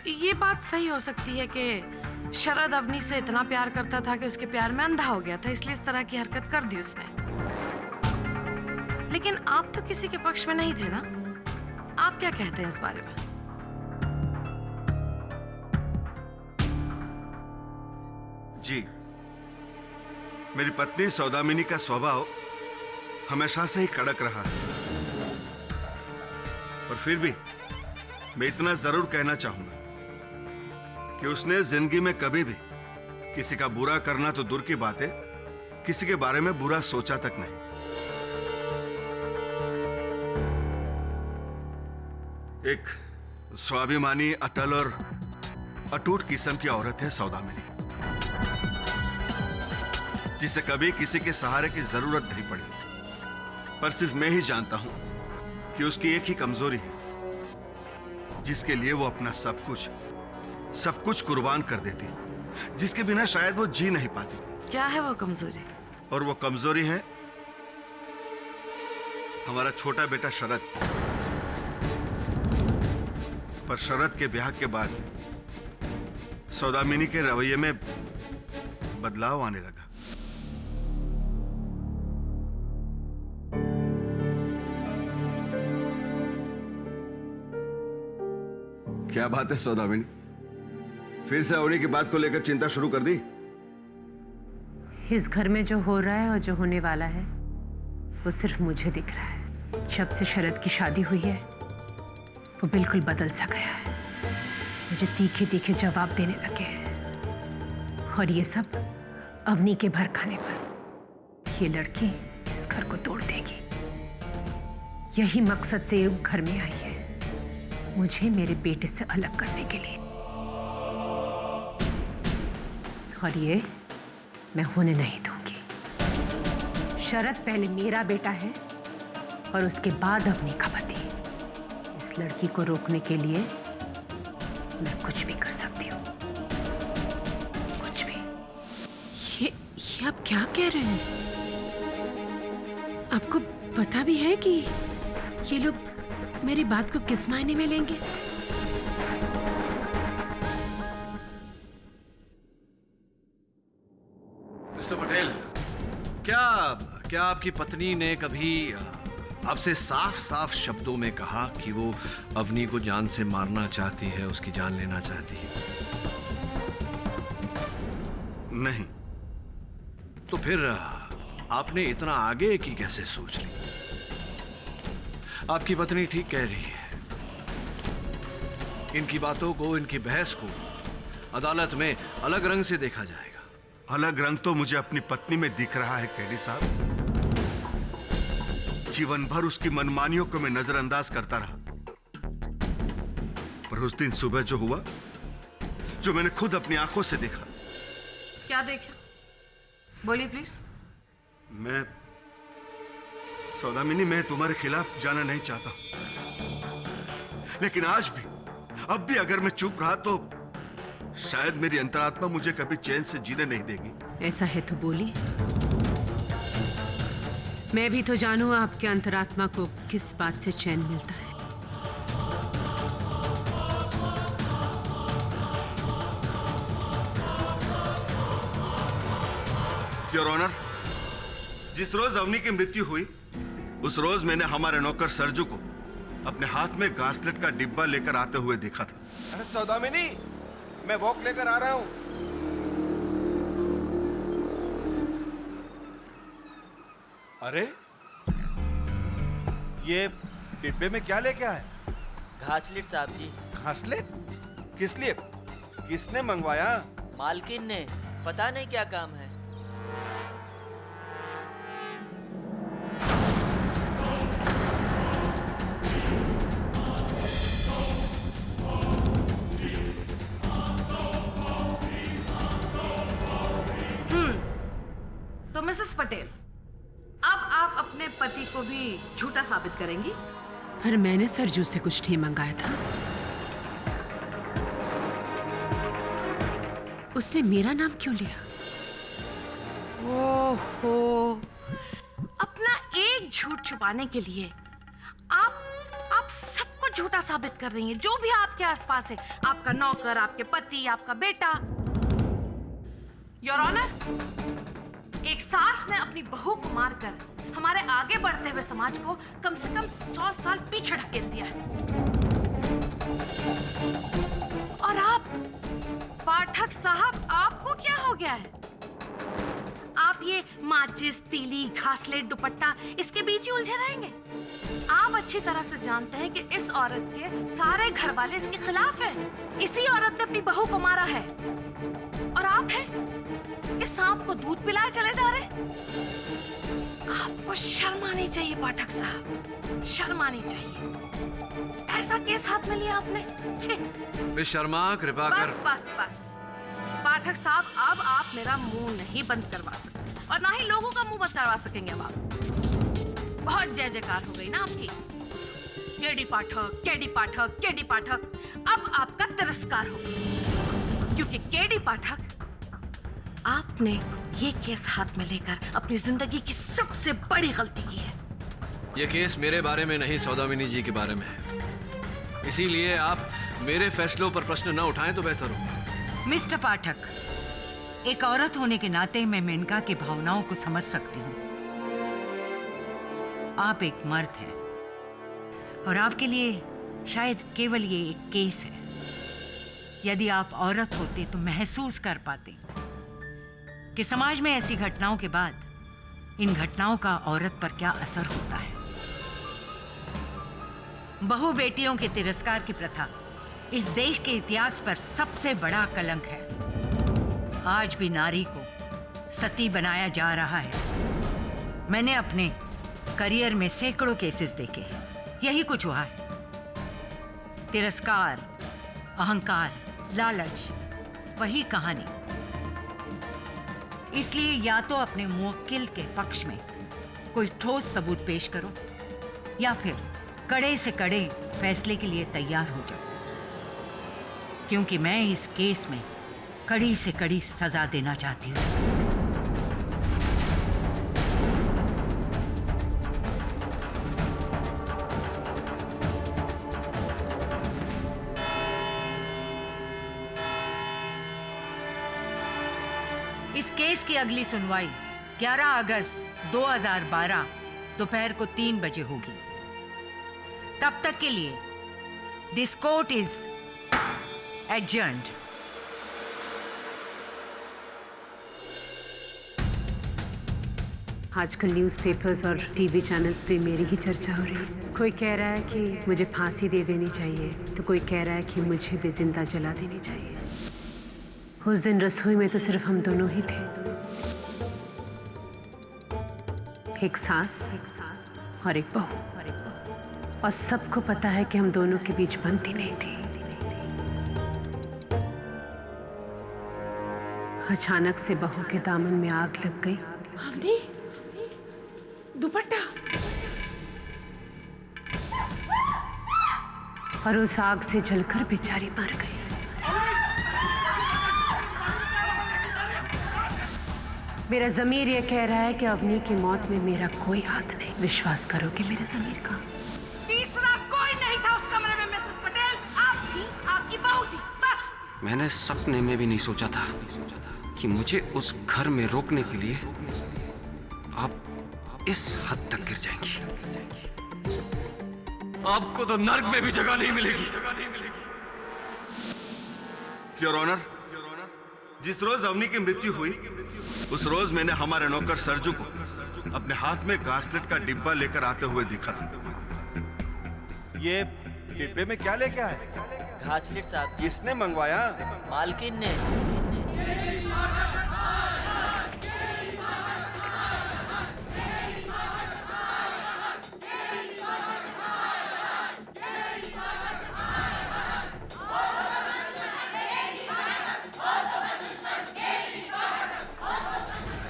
ये बात सही हो सकती है कि शरद अवनी से इतना प्यार करता था कि उसके प्यार में अंधा हो गया था, इसलिए इस तरह की हरकत कर दी उसने। लेकिन आप तो किसी के पक्ष में नहीं थे ना? आप क्या कहते हैं इस बारे में? जी, मेरी पत्नी सौदामिनी का स्वभाव हमेशा से ही कड़क रहा है, और फिर भी मैं इतना जरूर कहना चाहूंगा कि उसने जिंदगी में कभी भी किसी का बुरा करना तो दूर की बात है, किसी के बारे में बुरा सोचा तक नहीं। एक स्वाभिमानी, अटल और अटूट किस्म की औरत है सौदामिनी, जिसे कभी किसी के सहारे की जरूरत नहीं पड़ी। पर सिर्फ मैं ही जानता हूं कि उसकी एक ही कमजोरी है, जिसके लिए वो अपना सब कुछ कुर्बान कर देती, जिसके बिना शायद वो जी नहीं पाती। क्या है वो कमजोरी? और वो कमजोरी है हमारा छोटा बेटा शरद। पर शरद के ब्याह के बाद सौदामिनी के रवैये में बदलाव आने लगा। क्या बात है सौदामिनी, फिर से अवनी की बात को लेकर चिंता शुरू कर दी? इस घर में जो हो रहा है और जो होने वाला है वो सिर्फ मुझे दिख रहा है। जब से शरद की शादी हुई है वो बिल्कुल बदल सा गया है, मुझे तीखे तीखे जवाब देने लगे हैं, और ये सब अवनी के भर खाने पर। ये लड़की इस घर को तोड़ देगी, यही मकसद से ये घर में आई है, मुझे मेरे बेटे से अलग करने के लिए। और ये मैं होने नहीं दूंगी। शरद पहले मेरा बेटा है और उसके बाद अवनी का पति। इस लड़की को रोकने के लिए मैं कुछ भी कर सकती हूँ, कुछ भी। ये आप क्या कह रहे हैं? आपको पता भी है कि ये लोग मेरी बात को किस मायने में लेंगे? मिस्टर पटेल, क्या आपकी पत्नी ने कभी आपसे साफ साफ शब्दों में कहा कि वो अवनी को जान से मारना चाहती है, उसकी जान लेना चाहती है? नहीं। तो फिर आपने इतना आगे की कैसे सोच ली? आपकी पत्नी ठीक कह रही है। इनकी बातों को, इनकी बहस को अदालत में अलग रंग से देखा जाएगा। अलग रंग तो मुझे अपनी पत्नी में दिख रहा है केडी साहब। जीवन भर उसकी मनमानियों को मैं नजरअंदाज करता रहा, पर उस दिन सुबह जो हुआ, जो मैंने खुद अपनी आंखों से देखा। क्या देखा? बोलिए प्लीज। मैं सौदामिनी, मैं तुम्हारे खिलाफ जाना नहीं चाहता, लेकिन आज भी, अब भी अगर मैं चुप रहा तो शायद मेरी अंतरात्मा मुझे कभी चैन से जीने नहीं देगी। ऐसा है तो बोलिए, मैं भी तो जानूं आपके अंतरात्मा को किस बात से चैन मिलता है। योर ऑनर, जिस रोज अवनी की मृत्यु हुई, उस रोज मैंने हमारे नौकर सरजू को अपने हाथ में घासलेट का डिब्बा लेकर आते हुए देखा था। अरे सौदामिनी, मैं वॉक लेकर आ रहा हूं। अरे ये डिब्बे में क्या लेके आए? घासलेट साहब जी। घासलेट? किस लिए? किसने मंगवाया? मालकिन ने, पता नहीं क्या काम है। तो मिसेस पटेल, अब आप अपने पति को भी झूठा साबित करेंगी? पर मैंने सरजू से कुछ नहीं मंगाया था, उसने मेरा नाम क्यों लिया? ओहो, अपना एक झूठ छुपाने के लिए आप सब कुछ सब झूठा साबित कर रही हैं, जो भी आपके आसपास है, आपका नौकर, आपके पति, आपका बेटा। योर ऑनर, एक सास ने अपनी बहू को मारकर हमारे आगे बढ़ते हुए समाज को कम से कम 100 साल पीछे ढकेल दिया है। और आप पाठक साहब, आपको क्या हो गया है? आप ये माचिस, तीली, घासलेट, दुपट्टा, इसके बीच ही उलझे रहेंगे? आप अच्छी तरह से जानते हैं कि इस औरत के सारे घर वाले इसके खिलाफ हैं। इसी औरत ने अपनी बहू को मारा है और आप हैं इस सांप को दूध पिलाए चले जा रहे हैं। आपको शर्म आनी चाहिए पाठक साहब, शर्म आनी चाहिए। ऐसा केस हाथ में लिया आपने? छे। मिस शर्मा, कृपा कर। बस बस पाठक साहब, अब आप मेरा मुंह नहीं बंद करवा सकते और ना ही लोगों का मुंह बंद करवा सकेंगे। अब आप बहुत जय जयकार हो गई ना आपकी। केडी पाठक, केडी पाठक, केडी पाठक। अब आपका तिरस्कार होगा, क्योंकि केडी पाठक, आपने ये केस हाथ में लेकर अपनी जिंदगी की सबसे बड़ी गलती की है। ये केस मेरे बारे में नहीं, सौदामिनी जी के बारे में है। इसीलिए आप मेरे फैसलों पर प्रश्न न उठाएं तो बेहतर होगा। मिस्टर पाठक, एक औरत होने के नाते मैं मेनका की भावनाओं को समझ सकती हूँ। आप एक मर्द हैं और आपके लिए शायद केवल ये एक केस है। यदि आप औरत होते तो महसूस कर पाते कि समाज में ऐसी घटनाओं के बाद इन घटनाओं का औरत पर क्या असर होता है। बहु बेटियों के तिरस्कार की प्रथा इस देश के इतिहास पर सबसे बड़ा कलंक है। आज भी नारी को सती बनाया जा रहा है। मैंने अपने करियर में सैकड़ों केसेस देखे हैं, यही कुछ हुआ है। तिरस्कार, अहंकार, लालच, वही कहानी। इसलिए या तो अपने मुवक्किल के पक्ष में कोई ठोस सबूत पेश करो या फिर कड़े से कड़े फैसले के लिए तैयार हो जाओ, क्योंकि मैं इस केस में कड़ी से कड़ी सजा देना चाहती हूँ। इस केस की अगली सुनवाई 11 अगस्त 2012 दोपहर को 3 बजे होगी। तब तक के लिए दिस कोर्ट इज एडजर्न्ड। आजकल न्यूज़पेपर्स और टीवी चैनल्स पे मेरी ही चर्चा हो रही है। कोई कह रहा है कि मुझे फांसी दे देनी चाहिए, तो कोई कह रहा है कि मुझे भी जिंदा जला देनी चाहिए। उस दिन रसोई में तो सिर्फ हम दोनों ही थे, एक सास और एक बहू, और सबको पता है कि हम दोनों के बीच बनती नहीं थी। अचानक से बहू के दामन में आग लग गई। अवनी, दुपट्टा, और उस आग से जलकर बेचारी मर गई। मेरा ज़मीर ये कह रहा है कि अवनी की मौत में मेरा कोई हाथ नहीं। विश्वास करोगे मेरे ज़मीर का? तीसरा कोई नहीं था उस कमरे में मिसेस पटेल। आप थी, आपकी बहू थी, बस। मैंने सपने में भी नहीं सोचा था कि मुझे उस घर में रोकने के लिए आप इस हद तक गिर जाएंगी। आपको तो नर्क में भी जगह नहीं मिलेगी। योर ऑनर, जिस रोज अवनी की मृत्यु हुई उस रोज मैंने हमारे नौकर सरजू को अपने हाथ में घासलेट का डिब्बा लेकर आते हुए देखा था। ये डिब्बे में क्या लेके आए? घासलेट साहब। किसने मंगवाया? मालकिन ने।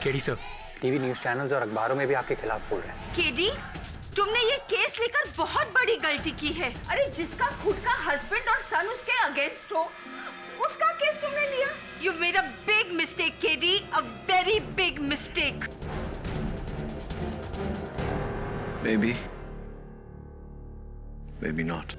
KD sir, TV news channels और अखबारों में भी आपके खिलाफ बोल रहे हैं। केडी, तुमने ये केस लेकर बहुत बड़ी गलती की है। अरे जिसका खुद का हस्बैंड और सन उसके अगेंस्ट हो, उसका केस तुमने लिया। You've made a big mistake, KD, a very big mistake. Maybe not.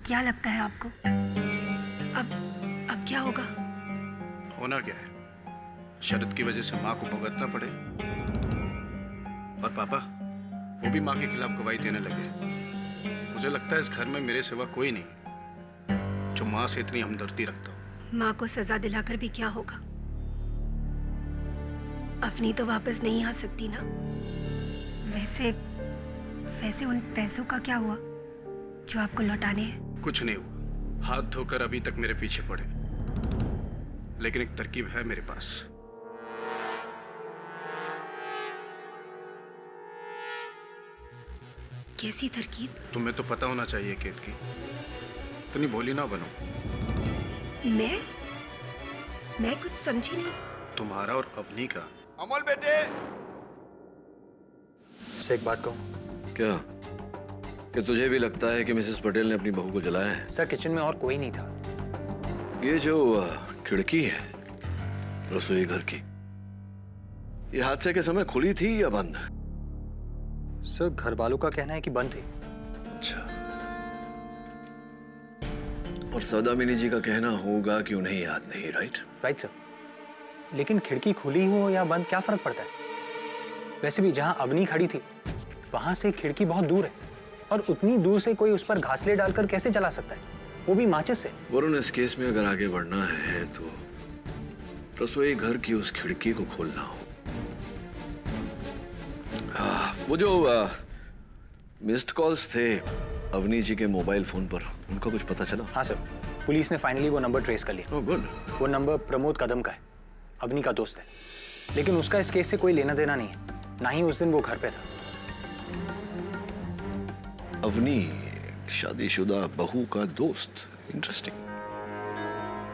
क्या लगता है आपको? अब क्या होगा? होना क्या है? शरद की वजह से माँ को भुगतना पड़े और पापा वो भी माँ के खिलाफ गवाही देने लगे। मुझे लगता है इस घर में मेरे सिवा कोई नहीं जो माँ से इतनी हमदर्दी रखता हो। माँ को सजा दिलाकर भी क्या होगा? अवनी तो वापस नहीं आ सकती ना। वैसे उन पैसों का क्या हुआ जो आपको लौटाने हैं? कुछ नहीं हुआ। हाथ धोकर अभी तक मेरे पीछे पड़े, लेकिन एक तरकीब है मेरे पास। कैसी तरकीब? तुम्हें तो पता होना चाहिए केत की। इतनी भोली ना बनो। मैं कुछ समझी नहीं। तुम्हारा और अवनी का। अमोल बेटे, से एक बात कहूँ? क्या? कि तुझे भी लगता है कि मिसेस पटेल ने अपनी बहू को जलाया है? सर किचन में और कोई नहीं था। ये जो खिड़की है रसोई घर की, ये हादसे के समय खुली थी या बंद? सर घर वालों का कहना है कि बंद थी। अच्छा। और सौदामिनी जी का कहना होगा कि उन्हें याद नहीं, राइट सर। लेकिन खिड़की खुली हो या बंद क्या फर्क पड़ता है? वैसे भी जहां अवनी खड़ी थी वहां से खिड़की बहुत दूर है, और उतनी दूर से कोई उस पर घासले डालकर कैसे चला सकता है, वो भी माचिस से? वरुण, इस केस में अगर आगे बढ़ना है तो रसोई घर की उस खिड़की को खोलना हो। वो जो मिस्ड कॉल्स थे अवनी जी के मोबाइल फोन पर, उनका कुछ पता चला? हाँ सर, पुलिस ने फाइनली वो नंबर ट्रेस कर लिया। Oh good. वो नंबर प्रमोद कदम का है, अवनी का दोस्त है। लेकिन उसका इस केस से कोई लेना देना नहीं है, ना ही उस दिन वो घर पे था। अवनी शादीशुदा बहू का दोस्त, इंटरेस्टिंग।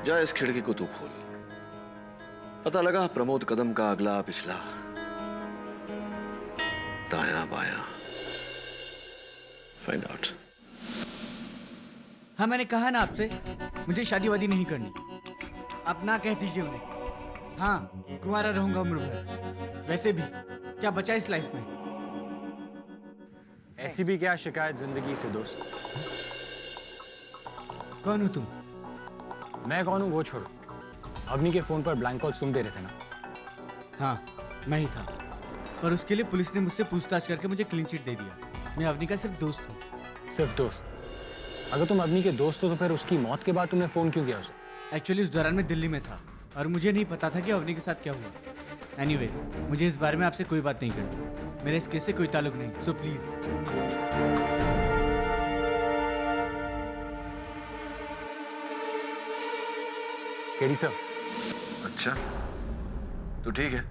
जा इस खिड़की को तू खोल। पता लगा प्रमोद कदम का अगला पिछला, दायां बायां, फाइंड आउट। हाँ मैंने कहा ना आपसे, मुझे शादी वादी नहीं करनी। आप ना कह दीजिए उन्हें। हाँ, कुंवारा रहूंगा उम्र भर। वैसे भी क्या बचा इस लाइफ में? ऐसी भी क्या शिकायत जिंदगी से दोस्त। कौन हो तुम? मैं कौन हूँ वो छोड़ो। अवनी के फोन पर ब्लैंक कॉल्स तुम दे रहे थे ना? हाँ मैं ही था, पर उसके लिए पुलिस ने मुझसे पूछताछ करके मुझे क्लीन चिट दे दिया। मैं अवनी का सिर्फ दोस्त हूँ। सिर्फ दोस्त? अगर तुम अवनी के दोस्त हो तो फिर उसकी मौत के बाद तुमने फोन क्यों किया उसे? एक्चुअली उस दौरान मैं दिल्ली में था और मुझे नहीं पता था कि अवनी के साथ क्या हुआ। एनीवेज, मुझे इस बारे में आपसे कोई बात नहीं करनी। मेरे इस केस से कोई ताल्लुक नहीं, सो प्लीज। KD sir. अच्छा तो ठीक है,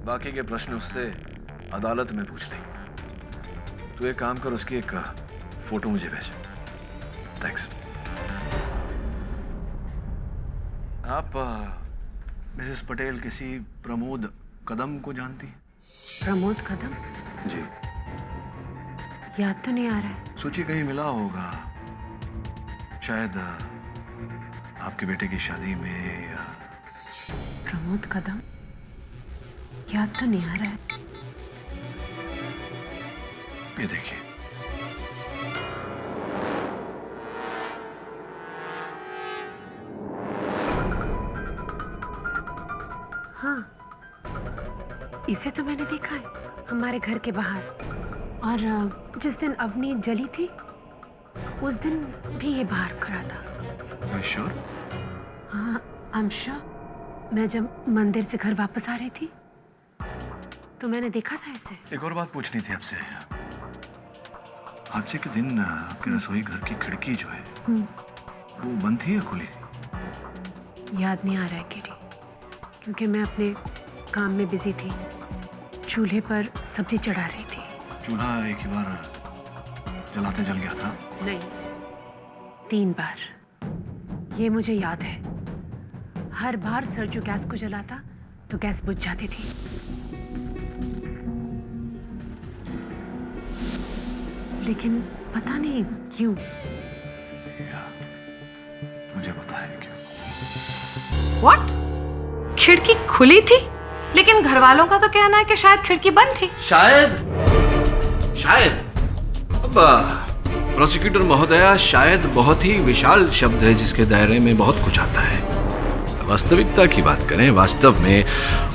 बाकी के प्रश्न उससे अदालत में पूछ लेंगे। तू एक काम कर, उसकी एक फोटो मुझे भेज। थैंक्स। आप मिसेस पटेल किसी प्रमोद कदम को जानती हैं? प्रमोद कदम? जी। याद तो नहीं आ रहा है। सोचिए कहीं मिला होगा, शायद आपके बेटे की शादी में या... प्रमोद कदम? याद तो नहीं आ रहा है। ये देखिए। हाँ, इसे तो मैंने देखा है हमारे घर के बाहर। और जिस दिन अवनी जली थी उस दिन भी ये बाहर खड़ा था। श्योर? हाँ, आई एम श्योर। मैं जब मंदिर से घर वापस आ रही थी तो मैंने देखा था इसे। एक और बात पूछनी थी आपसे। हादसे के दिन आपके रसोई घर की खिड़की जो है वो बंद थी या खुली थी? याद नहीं आ रहा है केडी, क्योंकि मैं अपने काम में बिजी थी। चूल्हे पर सब्जी चढ़ा रही थी। चूल्हा एक ही बार जलाते जल गया था? नहीं, 3 बार। ये मुझे याद है। हर बार सरजू गैस को जलाता तो गैस बुझ जाती थी। लेकिन पता नहीं क्यों। मुझे पता है क्यों। What? खिड़की खुली थी, लेकिन घर वालों का तो कहना है कि शायद खिड़की बंद थी। शायद अब प्रोसिक्यूटर महोदया, शायद बहुत ही विशाल शब्द है जिसके दायरे में बहुत कुछ आता है। वास्तविकता की बात करें, वास्तव में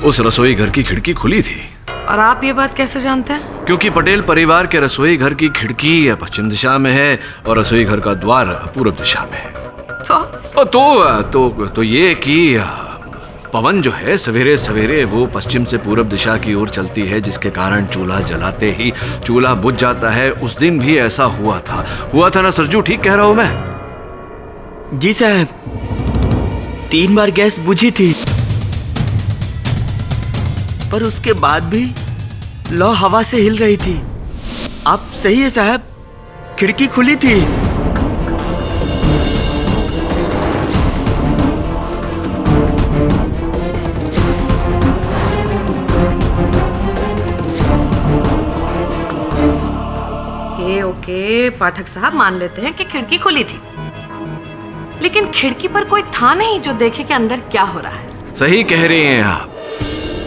उस रसोई घर की खिड़की खुली थी। और आप ये बात कैसे जानते हैं? क्योंकि पटेल परिवार के रसोई घर की खिड़की पश्चिम दिशा में है और रसोई घर का द्वार पूर्व दिशा में है। तो ये कि पवन जो है सवेरे सवेरे वो पश्चिम से पूर्व दिशा की ओर चलती है, जिसके कारण चूल्हा जलाते ही चूल्हा बुझ जाता है। उस दिन भी ऐसा हुआ था ना सरजू? ठीक कह रहा हूं मैं? जी साहब, 3 बार गैस बुझी थी, पर उसके बाद भी लौ हवा से हिल रही थी। आप सही है साहब, खिड़की खुली थी। ओके, पाठक साहब मान लेते हैं कि खिड़की खुली थी, लेकिन खिड़की पर कोई था नहीं जो देखे कि अंदर क्या हो रहा है। सही कह रहे हैं आप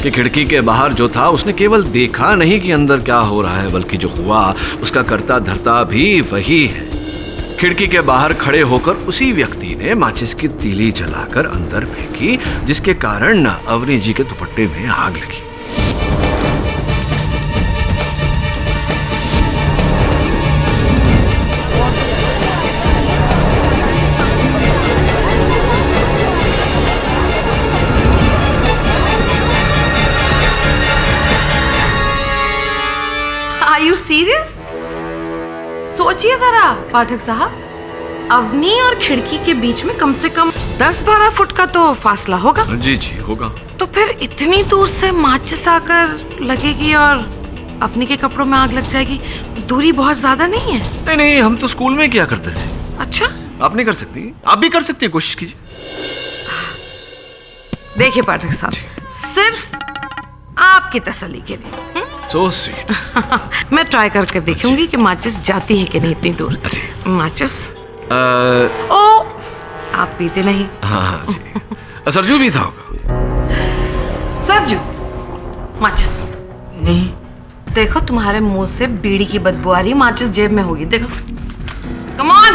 कि खिड़की के बाहर जो था उसने केवल देखा नहीं कि अंदर क्या हो रहा है, बल्कि जो हुआ उसका करता धरता भी वही है। खिड़की के बाहर खड़े होकर उसी व्यक्ति ने माचिस की तीली जलाकर अंदर फेंकी, जिसके कारण अवनी जी के दुपट्टे में आग लगी। सीरियस? सोचिए जरा पाठक साहब, अवनी और खिड़की के बीच में कम से कम 10-12 फुट का तो फासला होगा। जी जी होगा। तो फिर इतनी दूर से माचिस आकर लगेगी और अवनी के कपड़ों में आग लग जाएगी, दूरी बहुत ज्यादा नहीं है? नहीं, हम तो स्कूल में किया करते थे। अच्छा, आप नहीं कर सकती? आप भी कर सकती हैं, कोशिश कीजिए। देखिए पाठक साहब, सिर्फ आपकी तसल्ली के लिए So sweet. मैं ट्राई करके देखूंगी कि माचिस जाती है कि नहीं इतनी दूर। माचिस ओ, आप पीते नहीं? हाँ जी। सरजू भी था होगा। सरजू, माचिस नहीं। देखो तुम्हारे मुंह से बीड़ी की बदबू आ रही, माचिस जेब में होगी, देखो। Come on.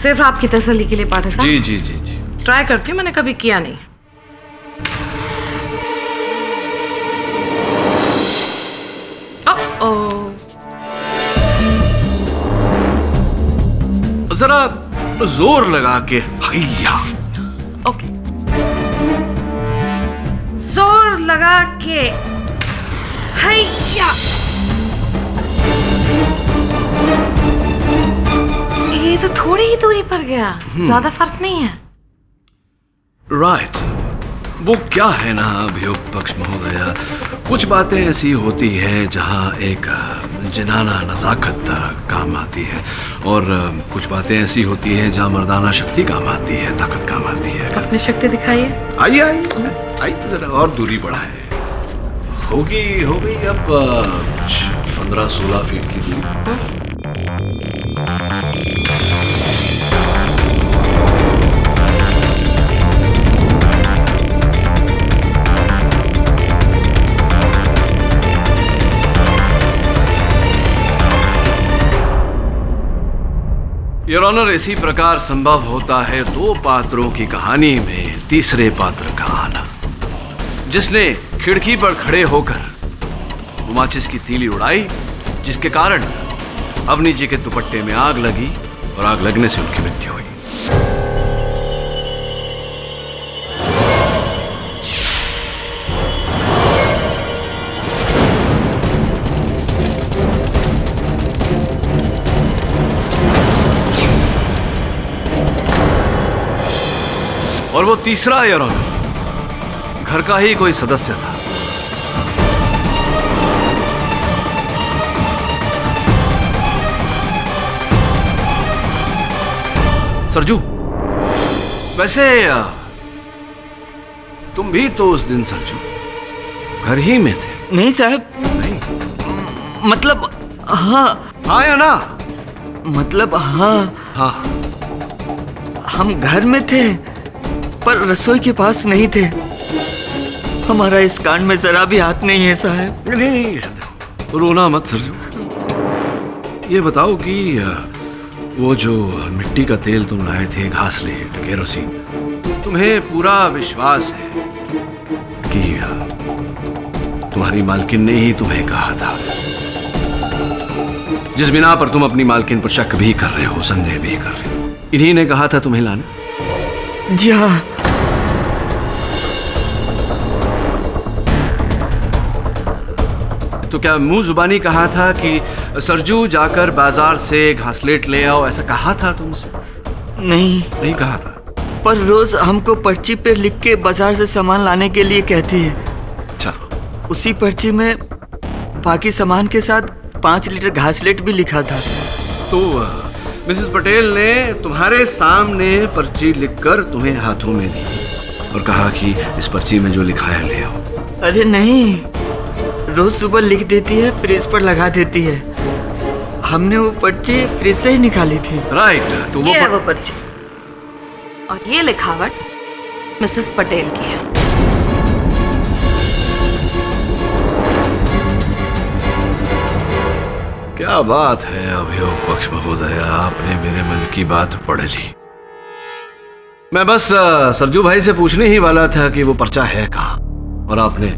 सिर्फ आपकी तसल्ली के लिए पाठक साहब। जी जी जी जी। ट्राई करती हूँ, मैंने कभी किया नहीं। जरा जोर लगा के हैया। ओके, जोर लगा के हैया। ये तो थोड़ी ही दूरी पर गया, ज्यादा फर्क नहीं है। राइट। वो क्या है ना अभियुक्त पक्ष महोदया, कुछ बातें ऐसी होती है जहाँ एक जिनाना नजाकत काम आती है, और कुछ बातें ऐसी होती है जहाँ मर्दाना शक्ति काम आती है, ताकत काम आती है। अपनी शक्ति दिखाइए। आइए आइए आइए, जरा और दूरी बढ़ाए। होगी अब 15-16 फीट की दूरी। योर ऑनर, इसी प्रकार संभव होता है 2 पात्रों की कहानी में तीसरे पात्र का आना, जिसने खिड़की पर खड़े होकर माचिस की तीली उड़ाई, जिसके कारण अवनी जी के दुपट्टे में आग लगी और आग लगने से उनकी मृत्यु हुई। और वो तीसरा योर ऑनर घर का ही कोई सदस्य था। सरजू, वैसे तुम भी तो उस दिन सरजू घर ही में थे? नहीं साहब। नहीं मतलब हाँ। हाँ या ना? मतलब हाँ। हाँ, हम घर में थे पर रसोई के पास नहीं थे। हमारा इस कांड में जरा भी हाथ नहीं है साहब। नहीं, रोना मत सरजू। ये बताओ कि वो जो मिट्टी का तेल तुम लाए थे, घासलेट, केरोसिन, तुम्हें पूरा विश्वास है कि तुम्हारी मालकिन ने ही तुम्हें कहा था, जिस बिना पर तुम अपनी मालकिन पर शक भी कर रहे हो, संदेह भी कर रहे हो, इन्हीं ने कहा था तुम्हें लाने? जी हाँ। तो क्या मुंह जुबानी कहा था कि सरजू जाकर बाजार से घासलेट ले आओ, ऐसा कहा था तुमसे? नहीं कहा था। पर रोज हमको पर्ची पे लिख के बाजार से सामान लाने के लिए कहती है। अच्छा। उसी पर्ची में बाकी सामान के साथ 5 लीटर घासलेट भी लिखा था। तो मिसेस पटेल ने तुम्हारे सामने पर्ची लिखकर तुम्हें हाथों में दी और कहा कि इस पर्ची में जो लिखा है ले आओ। अरे नहीं, रोज सुबह लिख देती है, फ्रिज पर लगा देती है। हमने वो पर्ची फ्रिज से ही निकाली थी। राइट। तो ये है वो पर्ची और ये लिखावट मिसेस पटेल की है। क्या बात है अभियोग पक्ष महोदय, आपने मेरे मन की बात पढ़ ली। मैं बस सरजू भाई से पूछने ही वाला था कि वो पर्चा है कहाँ, और आपने।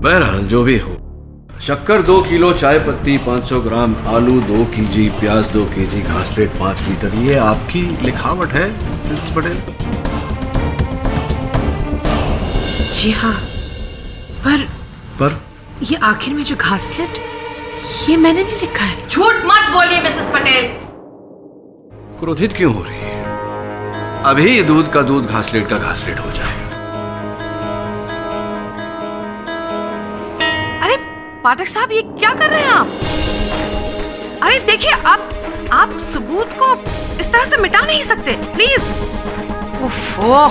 बहरहाल जो भी हो, शक्कर 2 किलो, चाय पत्ती 500 ग्राम, आलू 2 kg, प्याज 2 kg, घासलेट 5 लीटर, ये आपकी लिखावट है मिसेस पटेल? जी हाँ। पर ये आखिर में जो घासलेट, ये मैंने नहीं लिखा है। झूठ मत बोलिए मिसेस पटेल। क्रोधित क्यों हो रही है? अभी दूध का दूध, घासलेट का घासलेट हो जाएगा। अरे पाठक साहब, ये क्या कर रहे हैं आप? अरे देखिए, आप सबूत को इस तरह से मिटा नहीं सकते, प्लीज। ओफो।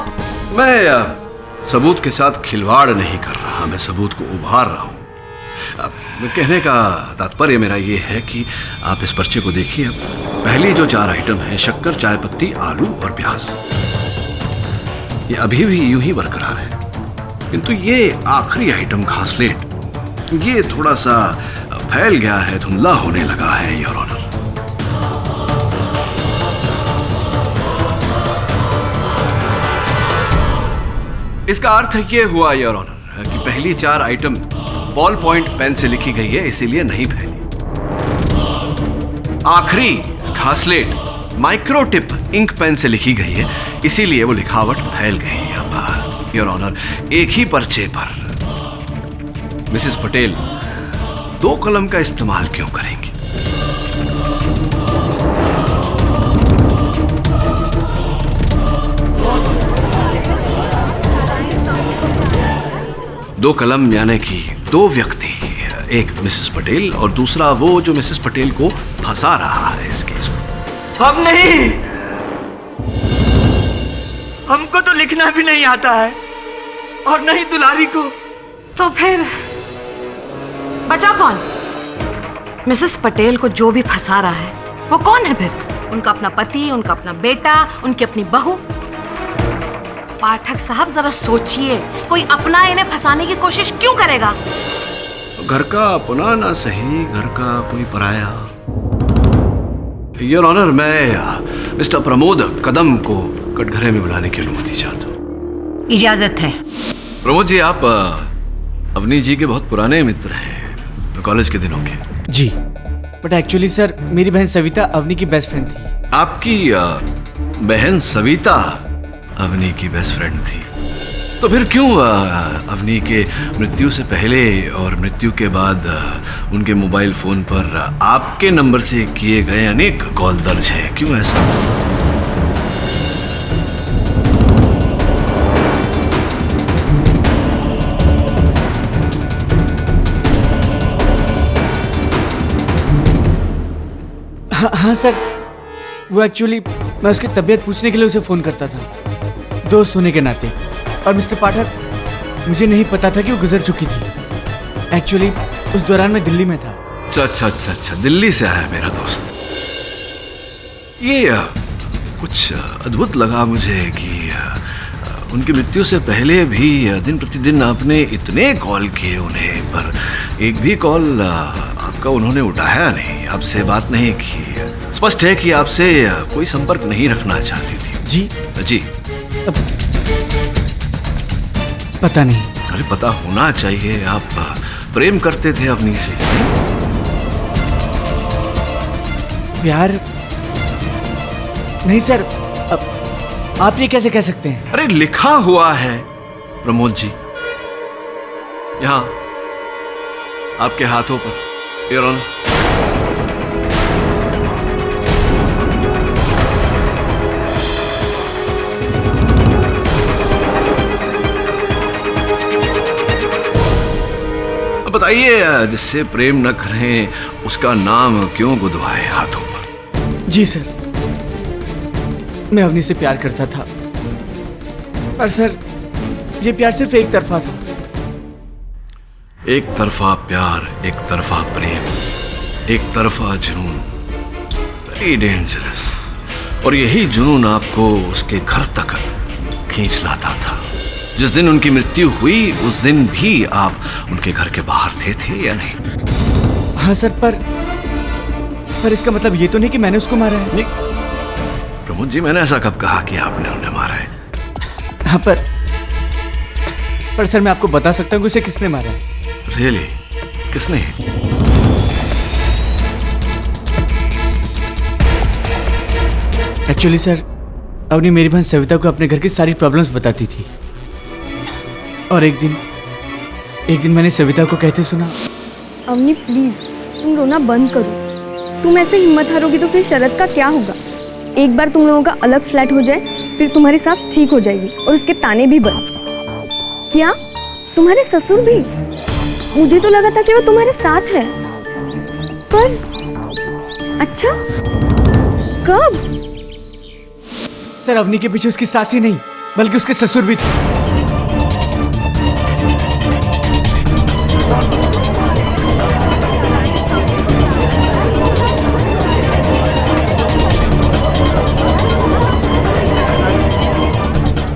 मैं सबूत के साथ खिलवाड़ नहीं कर रहा, मैं सबूत को उभार रहा हूं। कहने का तात्पर्य मेरा ये है कि आप इस पर्चे को देखिए। पहली जो 4 आइटम है, शक्कर, चाय पत्ती, आलू और प्याज, ये अभी भी यूं ही बरकरार है। किंतु ये आखिरी आइटम घासलेट, ये थोड़ा सा फैल गया है, धुंधला होने लगा है योर ऑनर। इसका अर्थ ये हुआ योर ऑनर कि पहली 4 आइटम बॉल पॉइंट पेन से लिखी गई है, इसीलिए नहीं फैली। आखिरी घासलेट माइक्रोटिप इंक पेन से लिखी गई है, इसीलिए वो लिखावट फैल गई है। अब योर ऑनर, एक ही पर्चे पर मिसेस पटेल 2 कलम का इस्तेमाल क्यों करेंगी? दो कलम यानी कि 2 व्यक्ति, एक मिसेस पटेल और दूसरा वो जो मिसेस पटेल को फंसा रहा है इस केस में। हम नहीं, हमको तो लिखना भी नहीं आता है, और नहीं दुलारी को। तो फिर बचा कौन? मिसेस पटेल को जो भी फंसा रहा है वो कौन है फिर? उनका अपना पति, उनका अपना बेटा, उनकी अपनी बहू। पाठक साहब जरा सोचिए, कोई अपना इन्हें फंसाने की कोशिश क्यों करेगा? घर का अपना ना सही, घर का कोई पराया। योर ऑनर, मैं मिस्टर प्रमोद कदम को कटघरे में बुलाने की अनुमति चाहता हूँ। इजाजत है। प्रमोद जी, आप अवनी जी के बहुत पुराने मित्र हैं, कॉलेज के दिनों के। जी, बट एक्चुअली सर, मेरी बहन सविता अवनी की बेस्ट फ्रेंड थी। आपकी बहन सविता अवनी की बेस्ट फ्रेंड थी, तो फिर क्यों अवनी के मृत्यु से पहले और मृत्यु के बाद उनके मोबाइल फोन पर आपके नंबर से किए गए अनेक कॉल दर्ज हैं? क्यों ऐसा? हाँ सर, वो एक्चुअली मैं उसकी तबीयत पूछने के लिए उसे फोन करता था, दोस्त होने के नाते। और मिस्टर पाठक, मुझे नहीं पता था कि वो गुजर चुकी थी। एक्चुअली उस दौरान मैं दिल्ली में था। अच्छा, दिल्ली से आया मेरा दोस्त। ये कुछ अद्भुत लगा मुझे कि उनकी मृत्यु से पहले भी दिन प्रतिदिन आपने इतने कॉल किए उन्हें, पर एक भी कॉल आपका उन्होंने उठाया नहीं, आपसे बात नहीं की। स्पष्ट है कि आपसे कोई संपर्क नहीं रखना चाहती थी। जी जी पता नहीं। अरे पता होना चाहिए, आप प्रेम करते थे अवनी से। प्यार नहीं सर, अब आप ये कैसे कह सकते हैं? अरे लिखा हुआ है प्रमोद जी, यहाँ आपके हाथों पर, योर ऑनर। बताइए, जिससे प्रेम न करें उसका नाम क्यों गुदवाए हाथों पर? जी सर, मैं अवनी से प्यार करता था, पर सर ये प्यार सिर्फ एक तरफा था। एक तरफा प्यार, एक तरफा प्रेम, एक तरफा जुनून, वेरी डेंजरस। और यही जुनून आपको उसके घर तक खींच लाता था। जिस दिन उनकी मृत्यु हुई उस दिन भी आप उनके घर के बाहर थे या नहीं? हाँ सर, पर इसका मतलब ये तो नहीं कि मैंने उसको मारा है। नहीं प्रमोद जी, मैंने ऐसा कब कहा कि आपने उन्हें मारा है? हाँ पर सर मैं आपको बता सकता हूँ कि उसे किसने मारा है। रियली? किसने? एक्चुअली सर, अवनी मेरी बहन सविता को अपने घर की सारी प्रॉब्लम्स बताती थी, और एक दिन मैंने सविता को कहते सुना, अवनी प्लीज तुम रोना बंद करो। तुम ऐसे हिम्मत हारोगी तो फिर शरद का क्या होगा? एक बार तुम लोगों का अलग फ्लैट हो जाए, फिर तुम्हारी सास ठीक हो जाएगी और उसके ताने भी बंद। क्या तुम्हारे ससुर भी? मुझे तो लगा था कि वो तुम्हारे साथ है, पर अच्छा कब? सर अवनी के पीछे उसकी सास ही नहीं बल्कि उसके ससुर भी थे।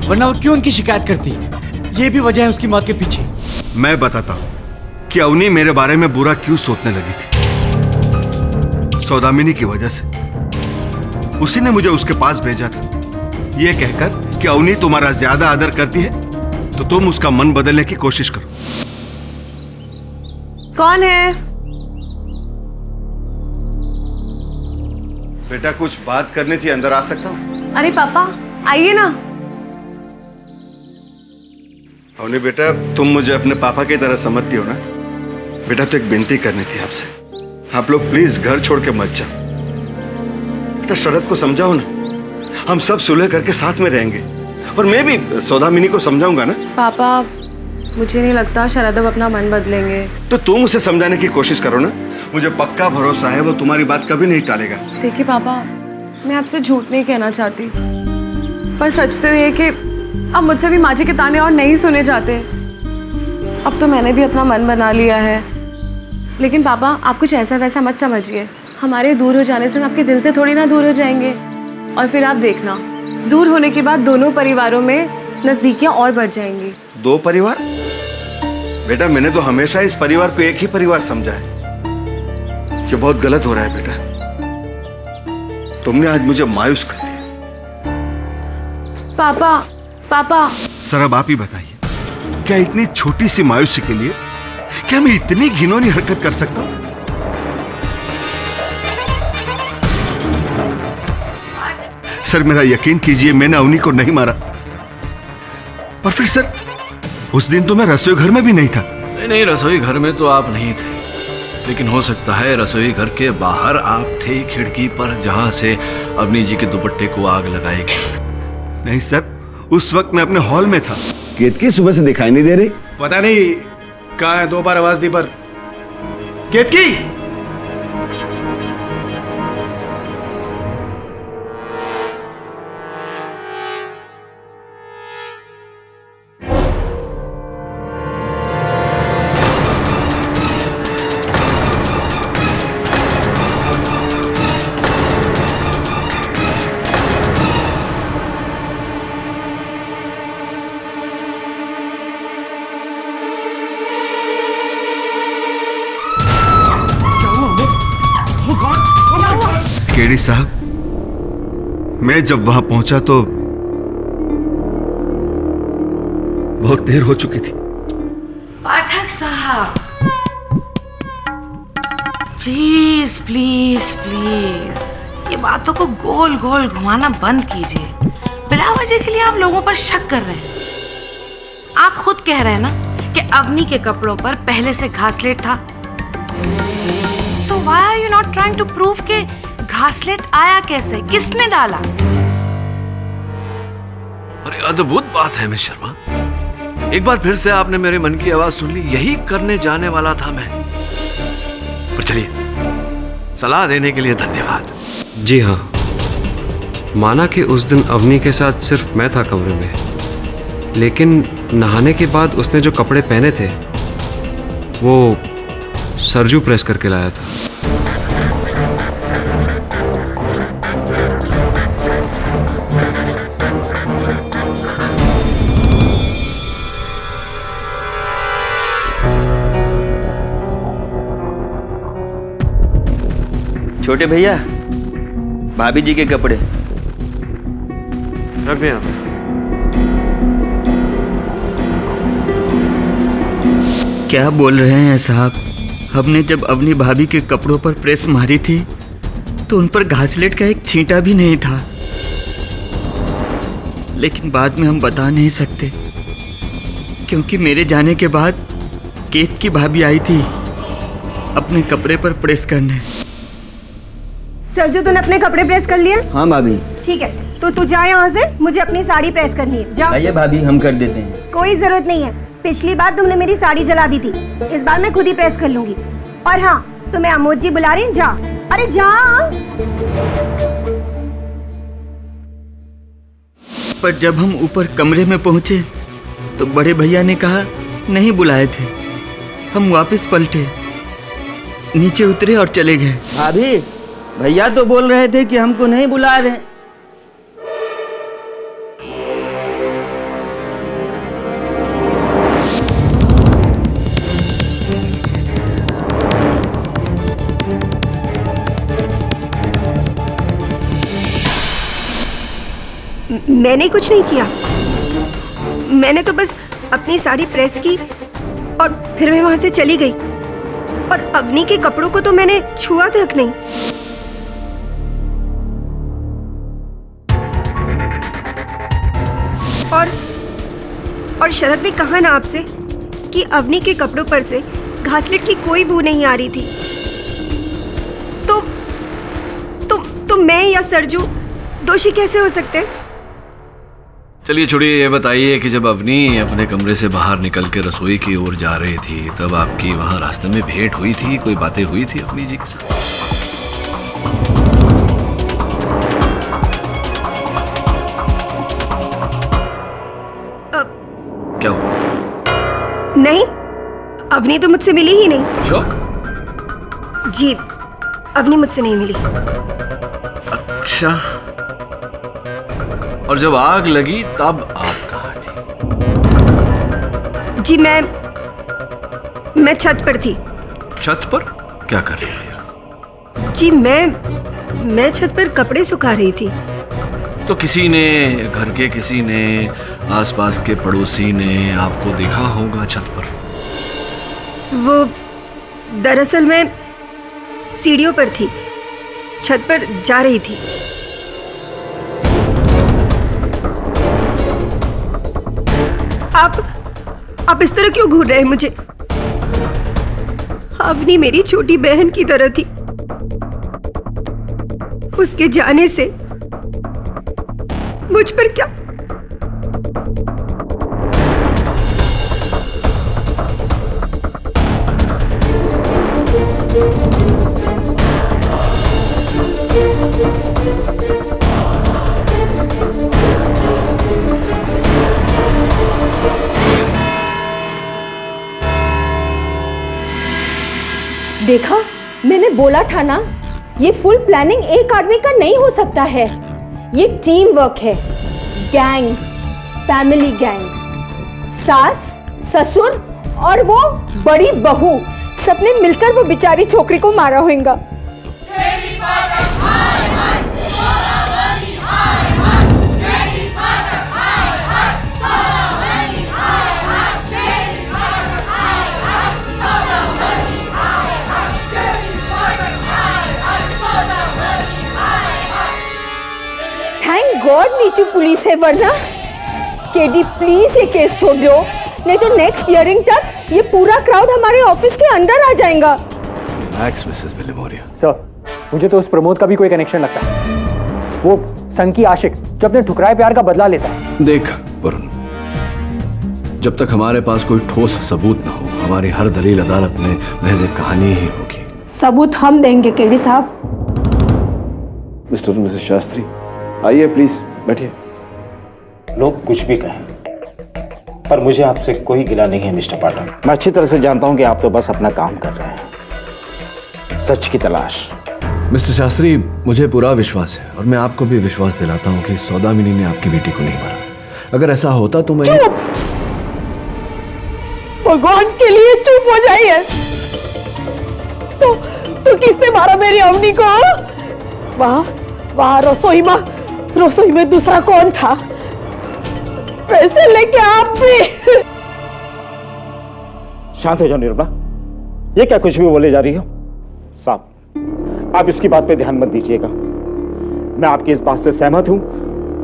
वरना वो क्यों उनकी शिकायत करती? ये भी वजह है उसकी मौत के पीछे। मैं बताता हूं कि अवनी मेरे बारे में बुरा क्यों सोचने लगी थी। सौदामिनी की वजह से। उसी ने मुझे उसके पास भेजा था, यह कहकर कि अवनी तुम्हारा ज्यादा आदर करती है तो तुम उसका मन बदलने की कोशिश करो। कौन है? बेटा कुछ बात करनी थी, अंदर आ सकता हूँ? अरे पापा आइए ना। अवनी बेटा, तुम मुझे अपने पापा की तरह समझती हो ना? बेटा तो एक विनती करनी थी आपसे, आप लोग प्लीज घर छोड़ के मत जाओ। बेटा शरद को समझाओ ना, हम सब सुलह करके साथ में रहेंगे, और मैं भी सौदामिनी को समझाऊंगा ना। पापा मुझे नहीं लगता शरद अब अपना मन बदलेंगे। तो तुम उसे समझाने की कोशिश करो ना, मुझे पक्का भरोसा है वो तुम्हारी बात कभी नहीं टालेगा। देखिए पापा, मैं आपसे झूठ नहीं कहना चाहती, पर सच तो ये कि अब मुझसे भी माँ जी के ताने और नहीं सुने जाते। अब तो मैंने भी अपना मन बना लिया है। लेकिन पापा आप कुछ ऐसा वैसा मत समझिए, हमारे दूर हो जाने से आपके दिल से थोड़ी ना दूर हो जाएंगे। और फिर आप देखना, दूर होने के बाद दोनों परिवारों में नजदीकियां और बढ़ जाएंगी। दो परिवार? बेटा मैंने तो हमेशा इस परिवार को एक ही परिवार समझा है। ये बहुत गलत हो रहा है बेटा, तुमने आज मुझे मायूस कर दिया। पापा सर अब आप ही बताइए, क्या इतनी छोटी सी मायूसी के लिए क्या मैं इतनी घिनौनी हरकत कर सकता हूं? सर मेरा यकीन कीजिए, मैंने अवनी को नहीं मारा। और फिर सर उस दिन तो मैं रसोई घर में भी नहीं था। नहीं, रसोई घर में तो आप नहीं थे, लेकिन हो सकता है रसोई घर के बाहर आप थे, खिड़की पर, जहां से अवनी जी के दुपट्टे को आग लगाई गई। नहीं सर, उस वक्त मैं अपने हॉल में था। केतकी सुबह से दिखाई नहीं दे रही। पता नहीं कहाँ है, 2 बार आवाज दी पर। केतकी! केडी साहब, मैं जब वहां पहुंचा तो बहुत देर हो चुकी थी। पाठक साहब, प्लीज प्लीज प्लीज ये बातों को गोल गोल घुमाना बंद कीजिए। बिना वजह के लिए आप लोगों पर शक कर रहे हैं। आप खुद कह रहे हैं ना कि अवनी के कपड़ों पर पहले से घासलेट था। So why are you not trying to prove कि घासलेट आया कैसे, किसने डाला? अरे अद्भुत बात है मिस शर्मा, एक बार फिर से आपने मेरे मन की आवाज सुन ली। यही करने जाने वाला था मैं। पर चलिए, सलाह देने के लिए धन्यवाद। जी हाँ, माना कि उस दिन अवनी के साथ सिर्फ मैं था कमरे में, लेकिन नहाने के बाद उसने जो कपड़े पहने थे वो सरजू प्रेस करके लाया था। छोटे भैया, भाभी जी के कपड़े रख दें आप। क्या बोल रहे हैं साहब? हमने जब अपनी भाभी के कपड़ों पर प्रेस मारी थी तो उन पर घासलेट का एक छींटा भी नहीं था, लेकिन बाद में हम बता नहीं सकते क्योंकि मेरे जाने के बाद केत की भाभी आई थी अपने कपड़े पर प्रेस करने। सरजू, तूने अपने कपड़े प्रेस कर लिए? हाँ भाभी। ठीक है, तो तू जा यहाँ से, मुझे अपनी साड़ी प्रेस करनी है। जा। आइए भाभी, हम कर देते हैं। कोई जरूरत नहीं है, पिछली बार तुमने मेरी साड़ी जला दी थी, इस बार मैं खुद ही प्रेस कर लूंगी। और हाँ, तुम्हें अमोद जी बुला रहे हैं, जा। अरे जा। पर जब हम ऊपर कमरे में पहुंचे तो बड़े भैया ने कहा नहीं बुलाए थे। हम वापस पलटे, नीचे उतरे और चले गए। भाभी, भैया तो बोल रहे थे कि हमको नहीं बुला रहे। मैंने कुछ नहीं किया, मैंने तो बस अपनी साड़ी प्रेस की और फिर मैं वहां से चली गई। और अवनी के कपड़ों को तो मैंने छुआ तक नहीं। और शरद ने कहा ना आपसे कि अवनी के कपड़ों पर से घासलेट की कोई बू नहीं आ रही थी। तो मैं या सरजू दोषी कैसे हो सकते हैं? चलिए छोड़िए, ये बताइए कि जब अवनी अपने कमरे से बाहर निकल के रसोई की ओर जा रही थी तब आपकी वहां रास्ते में भेंट हुई थी, कोई बातें हुई थी अवनी जी के साथ? क्या हुआ? नहीं, अवनी तो मुझसे मिली ही नहीं। शौक? जी, अवनी मुझसे नहीं मिली। अच्छा, और जब आग लगी तब आप कहाँ थी? जी मैं छत पर थी। छत पर क्या कर रही थी? जी मैं छत पर कपड़े सुखा रही थी। तो किसी ने, घर के किसी ने, आसपास के पड़ोसी ने आपको देखा होगा छत पर? वो दरअसल मैं सीढ़ियों पर थी, छत पर जा रही थी। आप इस तरह क्यों घूर रहे हैं मुझे? अवनी मेरी छोटी बहन की तरह थी। उसके जाने से मुझ पर क्या? देखा, मैंने बोला था ना, ये फुल प्लानिंग एक आदमी का नहीं हो सकता है। ये टीम वर्क है, गैंग, फैमिली गैंग। सास, ससुर और वो बड़ी बहू सबने मिलकर वो बेचारी छोकरी को मारा होगा। गॉड नीचू पुलिस है वरना। केडी प्लीज ये केस छोड़ दो, नहीं तो नेक्स्ट हियरिंग तक ये पूरा क्राउड हमारे ऑफिस के अंदर आ जाएगा। Relax Mrs विलिमोरिया। सर, मुझे तो उस प्रमोद का भी कोई कनेक्शन लगता है। वो संग की आशिक जो अपने ठुकराए प्यार का बदला लेता है। देख वरुण, जब तक हमारे पास कोई ठोस सबूत न हो, हमारी हर दलील अदालत में महज एक कहानी ही होगी। सबूत हम देंगे केडी साहब। मिस्टर और मिसेस शास्त्री, आइए प्लीज बैठिए। लोग कुछ भी कहें, पर मुझे आपसे कोई गिला नहीं है मिस्टर पाठक। मैं अच्छी तरह से जानता हूं कि आप तो बस अपना काम कर रहे हैं, सच की तलाश। मिस्टर शास्त्री, मुझे पूरा विश्वास है और मैं आपको भी विश्वास दिलाता हूं कि सौदामिनी ने आपकी बेटी को नहीं मारा। अगर ऐसा होता तो मैं भगवान के लिए चुप हो जाइए। तो किसने मारा मेरी अवनी को? वहां रसोई में दूसरा कौन था? पैसे लेके आप भी। शांत हो जाओ निर्मला, ये क्या कुछ भी बोले जा रही हो? साहब, आप इसकी बात पे ध्यान मत दीजिएगा। मैं आपकी इस बात से सहमत हूं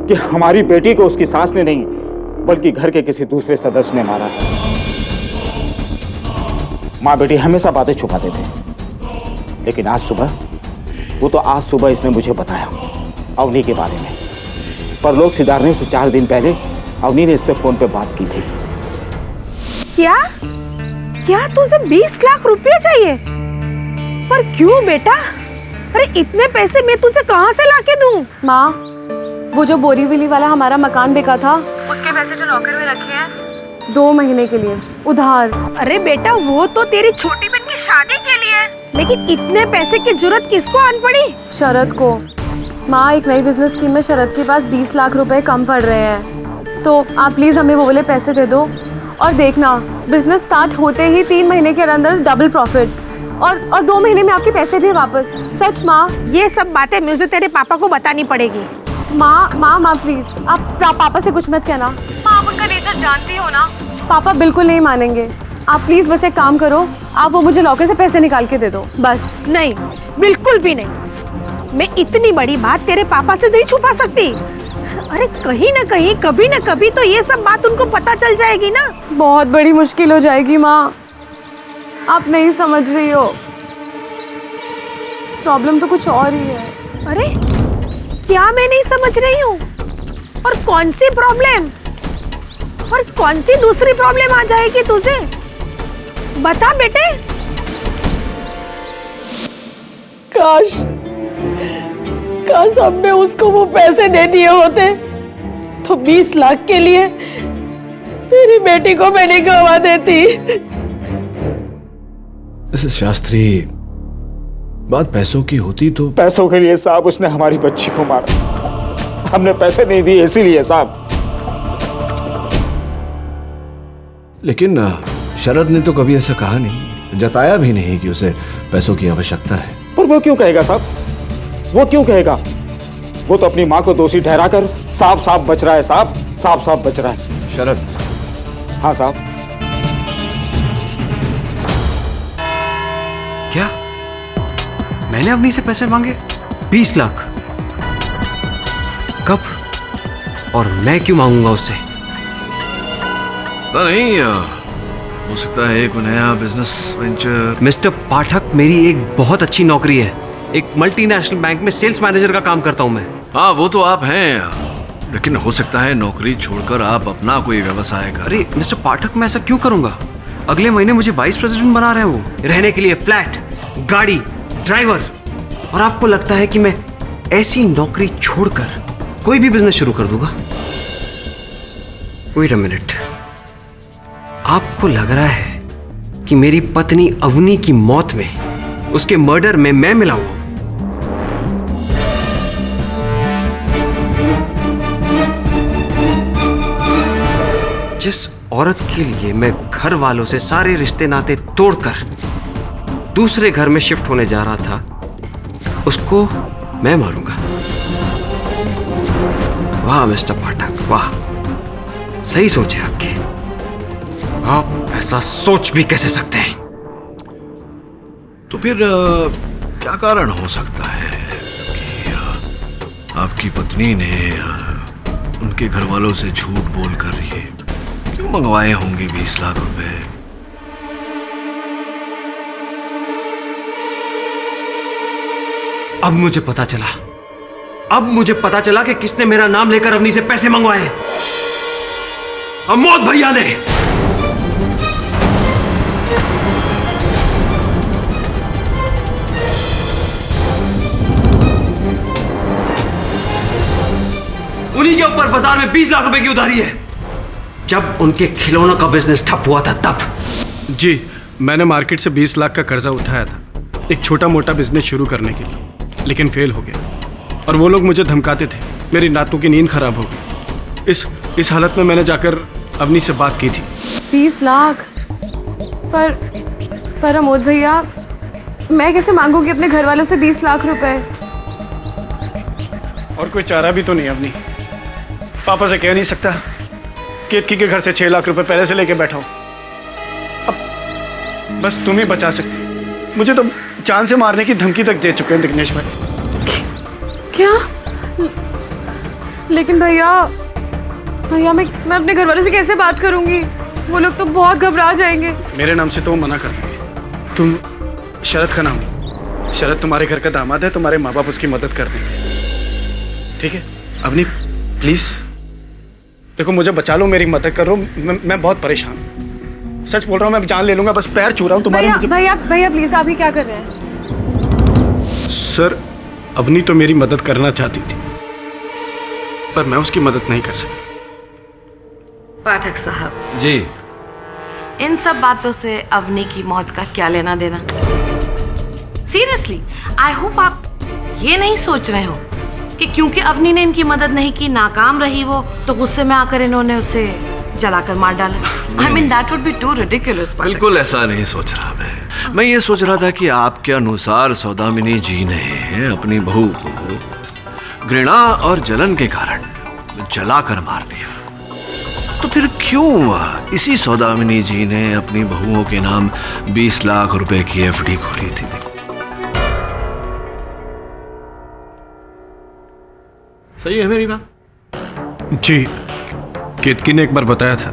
कि हमारी बेटी को उसकी सास ने नहीं बल्कि घर के किसी दूसरे सदस्य ने मारा है। माँ बेटी हमेशा बातें छुपाते थे, लेकिन आज सुबह इसने मुझे बताया अवनी के बारे में। पर लोग सिधारने से 4 दिन पहले अवनी ने इससे फोन पे बात की थी। क्या तुझे 20 लाख रुपए चाहिए? पर क्यों बेटा? अरे इतने पैसे मैं तुझे कहां से लाके दूं? माँ, वो जो बोरीवली वाला हमारा मकान बिका था, उसके पैसे जो लॉकर में रखे हैं 2 महीने के लिए उधार। अरे बेटा, वो तो तेरी छोटी बहन की शादी के लिए, लेकिन इतने पैसे की जरूरत किसको आन पड़ी? शरद को। माँ, एक नई बिजनेस स्कीम में शरद के पास 20 लाख रुपए कम पड़ रहे हैं, तो आप प्लीज हमें वो वाले पैसे दे दो। और देखना, बिजनेस स्टार्ट होते ही 3 महीने के अंदर डबल प्रॉफिट और 2 महीने में आपके पैसे भी वापस। सच माँ, ये सब बातें मुझे तेरे पापा को बतानी पड़ेगी। माँ प्लीज, आप पापा से कुछ मत कहना। माँ, आप उनका नेचर जानती हो ना, पापा बिल्कुल नहीं मानेंगे। आप प्लीज बस एक काम करो, आप वो मुझे लॉकर से पैसे निकाल के दे दो बस। नहीं, बिल्कुल भी नहीं। मैं इतनी बड़ी बात तेरे पापा से नहीं छुपा सकती। अरे कहीं ना कहीं, कभी ना कभी तो ये सब बात उनको पता चल जाएगी ना। बहुत बड़ी मुश्किल हो जाएगी माँ, आप नहीं समझ रही हो। प्रॉब्लम तो कुछ और ही है। अरे क्या मैं नहीं समझ रही हूँ? और कौन सी प्रॉब्लम? और कौन सी दूसरी प्रॉब्लम आ जाएगी तुझे? बता बेटे। काश हमने उसको वो पैसे दे दिए होते तो 20 लाख के लिए मेरी बेटी को मैं नहीं गवा देती। मिसेस शास्त्री, बात पैसों की होती तो। पैसों के लिए साहब उसने हमारी बच्ची को मारा। हमने पैसे नहीं दिए इसीलिए साहब। लेकिन शरद ने तो कभी ऐसा कहा नहीं, जताया भी नहीं कि उसे पैसों की आवश्यकता है। पर वो क्यों कहेगा साहब? वो क्यों कहेगा? वो तो अपनी माँ को दोषी ठहराकर साफ बच रहा है साहब, साफ बच रहा है। शरद? हाँ साहब। क्या मैंने अवनी से पैसे मांगे? 20 लाख? कब? और मैं क्यों मांगूंगा उससे? पता नहीं, हो सकता है एक नया बिजनेस वेंचर। मिस्टर पाठक, मेरी एक बहुत अच्छी नौकरी है। एक मल्टीनेशनल बैंक में सेल्स मैनेजर का काम करता हूं मैं। हाँ, वो तो आप हैं, लेकिन हो सकता है नौकरी छोड़कर आप अपना कोई व्यवसाय करें। अरे मिस्टर पाठक, मैं ऐसा क्यों करूंगा? अगले महीने मुझे वाइस प्रेसिडेंट बना रहे हैं वो, रहने के लिए फ्लैट, गाड़ी, ड्राइवर। और आपको लगता है कि मैं ऐसी नौकरी छोड़कर कोई भी बिजनेस शुरू कर दूंगा? वेट अ मिनट, आपको लग रहा है कि मेरी पत्नी अवनी की मौत में, उसके मर्डर में मैं मिला हूं? जिस औरत के लिए मैं घर वालों से सारे रिश्ते नाते तोड़कर दूसरे घर में शिफ्ट होने जा रहा था, उसको मैं मारूंगा? वाह मिस्टर पाठक, वाह, सही सोच है आपकी। आप ऐसा सोच भी कैसे सकते हैं? तो फिर क्या कारण हो सकता है आपकी पत्नी ने उनके घर वालों से झूठ बोल कर ये क्यों मंगवाए होंगे 20 लाख रुपए? अब मुझे पता चला, अब मुझे पता चला कि किसने मेरा नाम लेकर अवनी से पैसे मंगवाए। अमोद भैया ने। उन्हीं के ऊपर बाजार में 20 लाख रुपए की उधारी है, जब उनके खिलौनों का बिजनेस ठप हुआ था तब। जी, मैंने मार्केट से 20 लाख का कर्जा उठाया था एक छोटा मोटा बिजनेस शुरू करने के लिए, लेकिन फेल हो गया और वो लोग मुझे धमकाते थे। मेरी रातों की नींद खराब हो गई। इस हालत में मैंने जाकर अवनी से बात की थी। 20 लाख? पर अमोद भैया, मैं कैसे मांगूंगी अपने घर वालों से 20 लाख रुपए? और कोई चारा भी तो नहीं अवनी। पापा से कह नहीं सकता केतकी के घर से 6 लाख रुपए पहले से लेके बैठा हूं। अब बस तुम ही बचा सकती। मुझे तो जान से मारने की धमकी तक दे चुके हैं दिग्नेश भाई। क्या? लेकिन भैया मैं अपने घर वालों से कैसे बात करूंगी? वो लोग तो बहुत घबरा जाएंगे। मेरे नाम से तो वो मना कर देंगे। तुम शरद का नाम लो। शरद तुम्हारे घर का दामाद है, तुम्हारे माँ बाप उसकी मदद कर देंगे। ठीक है अवनी, प्लीज देखो, मुझे बचा लो, मेरी मदद करो। मैं बहुत परेशान हूँ, सच बोल रहा हूँ। मैं जान ले लूंगा, बस पैर छू रहा हूँ तुम्हारे। भैया प्लीज, आप ही क्या कर रहे हैं? सर, अवनी तो मेरी मदद करना चाहती थी, पर मैं उसकी मदद नहीं कर सका। पाठक साहब जी, इन सब बातों से अवनी की मौत का क्या लेना देना? सीरियसली, आई होप आप ये नहीं सोच रहे हो कि क्योंकि अवनी ने इनकी मदद नहीं की, नाकाम रही वो, तो गुस्से में आकर इन्होंने उसे जलाकर मार डाला। I mean that would be too ridiculous. बिल्कुल ऐसा नहीं सोच रहा मैं ये सोच रहा था कि आपके अनुसार सौदामिनी जी ने अपनी बहू को घृणा और जलन के कारण जलाकर मार दिया, तो फिर क्यों इसी सौदामिनी जी ने अपनी बहुओं के नाम 20 लाख रुपए की एफडी खोली थी? सही है मेरी बात? जी, केतकी ने एक बार बताया था।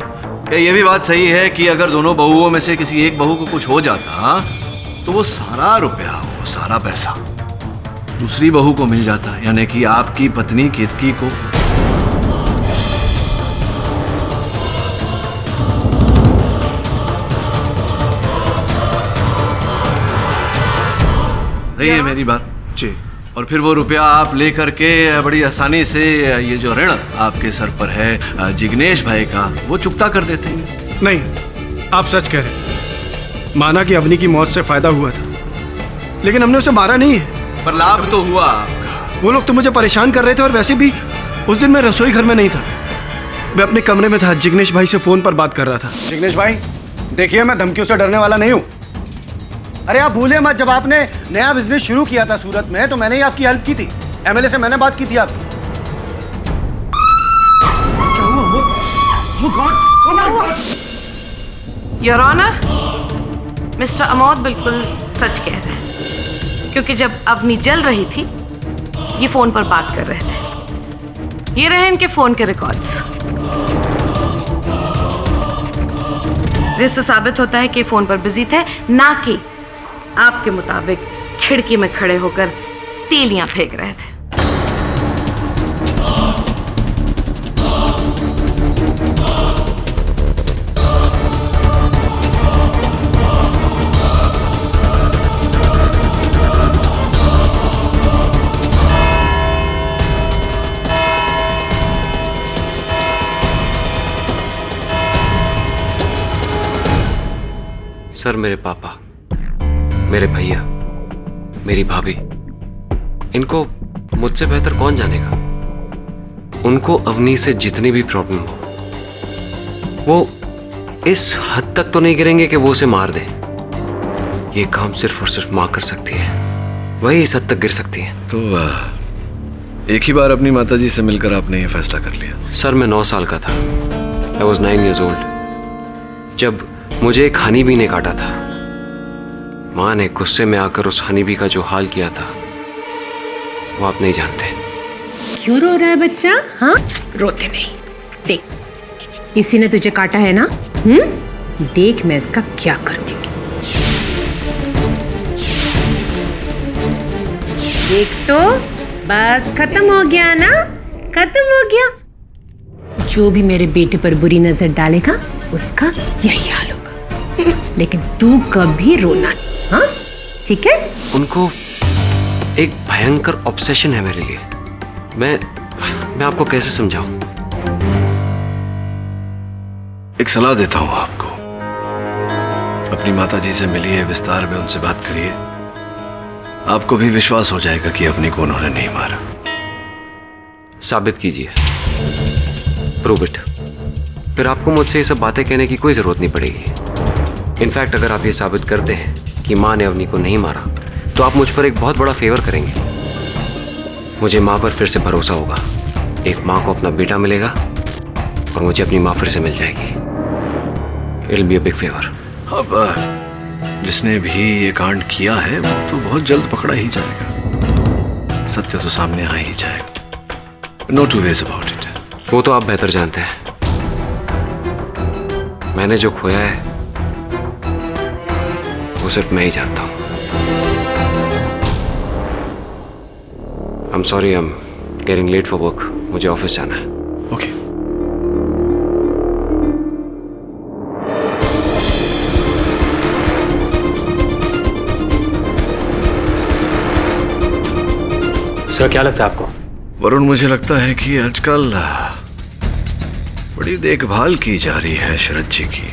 क्या ये भी बात सही है कि अगर दोनों बहुओं में से किसी एक बहू को कुछ हो जाता तो वो सारा रुपया, वो सारा पैसा दूसरी बहू को मिल जाता, यानी कि आपकी पत्नी केतकी को? सही है मेरी बात? जी। और फिर वो रुपया आप लेकर के बड़ी आसानी से ये जो ऋण आपके सर पर है जिग्नेश भाई का, वो चुकता कर देते हैं। नहीं, आप सच कह रहे हैं। माना कि अवनी की मौत से फायदा हुआ था, लेकिन हमने उसे मारा नहीं है। पर लाभ तो हुआ आपका। वो लोग तो मुझे परेशान कर रहे थे, और वैसे भी उस दिन मैं रसोई घर में नहीं था, मैं अपने कमरे में था। जिग्नेश भाई से फोन पर बात कर रहा था। जिग्नेश भाई, देखिए, मैं धमकियों से डरने वाला नहीं हूँ। अरे आप भूले मत, जब आपने नया बिजनेस शुरू किया था सूरत में, तो मैंने ही आपकी हेल्प की थी। एमएलए से मैंने बात की थी आपकी। क्या हुआ? योर ऑनर, मिस्टर अमोद बिल्कुल सच कह रहे हैं, क्योंकि जब अवनी जल रही थी ये फोन पर बात कर रहे थे। ये रहे इनके फोन के रिकॉर्ड्स, जिससे साबित होता है कि फोन पर बिजी थे, ना कि आपके मुताबिक खिड़की में खड़े होकर तीलियां फेंक रहे थे। सर, मेरे पापा, मेरे भैया, मेरी भाभी, इनको मुझसे बेहतर कौन जानेगा? उनको अवनी से जितनी भी प्रॉब्लम हो, वो इस हद तक तो नहीं गिरेंगे कि वो उसे मार दे। ये काम सिर्फ और सिर्फ माँ कर सकती है, वही इस हद तक गिर सकती है। तो एक ही बार अपनी माताजी से मिलकर आपने ये फैसला कर लिया? सर, मैं 9 साल का था। I was 9 years old जब मुझे एक हनी बी ने काटा था। माँ ने गुस्से में आकर उस हनी बी का जो हाल किया था वो आप नहीं जानते। क्यों रो रहा है बच्चा? हाँ, रोते नहीं। देख, इसी ने तुझे काटा है ना? देख मैं इसका क्या करती हूँ। देख तो, बस खत्म हो गया ना, खत्म हो गया। जो भी मेरे बेटे पर बुरी नजर डालेगा उसका यही हाल होगा। लेकिन तू कभी रोना, हाँ? ठीक है? उनको एक भयंकर ऑब्सेशन है मेरे लिए। मैं आपको कैसे समझाऊं? एक सलाह देता हूं आपको, अपनी माताजी से मिलिए, विस्तार में उनसे बात करिए। आपको भी विश्वास हो जाएगा कि अपनी को उन्होंने नहीं मारा। साबित कीजिए, प्रूव इट। फिर आपको मुझसे ये सब बातें कहने की कोई जरूरत नहीं पड़ेगी। इनफैक्ट अगर आप ये साबित करते हैं कि माँ ने अवनी को नहीं मारा, तो आप मुझ पर एक बहुत बड़ा फेवर करेंगे। मुझे माँ पर फिर से भरोसा होगा। एक माँ को अपना बेटा मिलेगा और मुझे अपनी माँ फिर से मिल जाएगी। It will be a big favour. अब जिसने भी ये कांड किया है वो तो बहुत जल्द पकड़ा ही जाएगा। सत्य तो सामने आ ही जाएगा। No two ways about it. वो तो आप बेहतर जानते हैं। मैंने जो खोया है वो सिर्फ मैं ही जानता हूं। I'm sorry, I'm getting late for work. मुझे ऑफिस जाना है। Okay. सर, क्या लगता है आपको? वरुण, मुझे लगता है कि आजकल बड़ी देखभाल की जा रही है शरद जी की।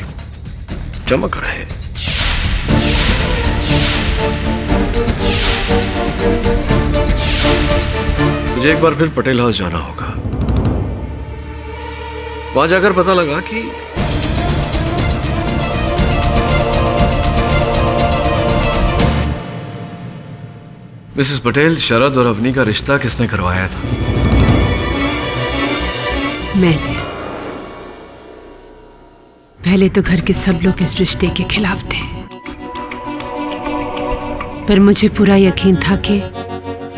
चमक रहे। मुझे एक बार फिर पटेल हाउस जाना होगा। वहां जाकर पता लगा कि मिसेस पटेल, शरद और अवनी का रिश्ता किसने करवाया था? मैंने। पहले तो घर के सब लोग इस रिश्ते के खिलाफ थे, पर मुझे पूरा यकीन था कि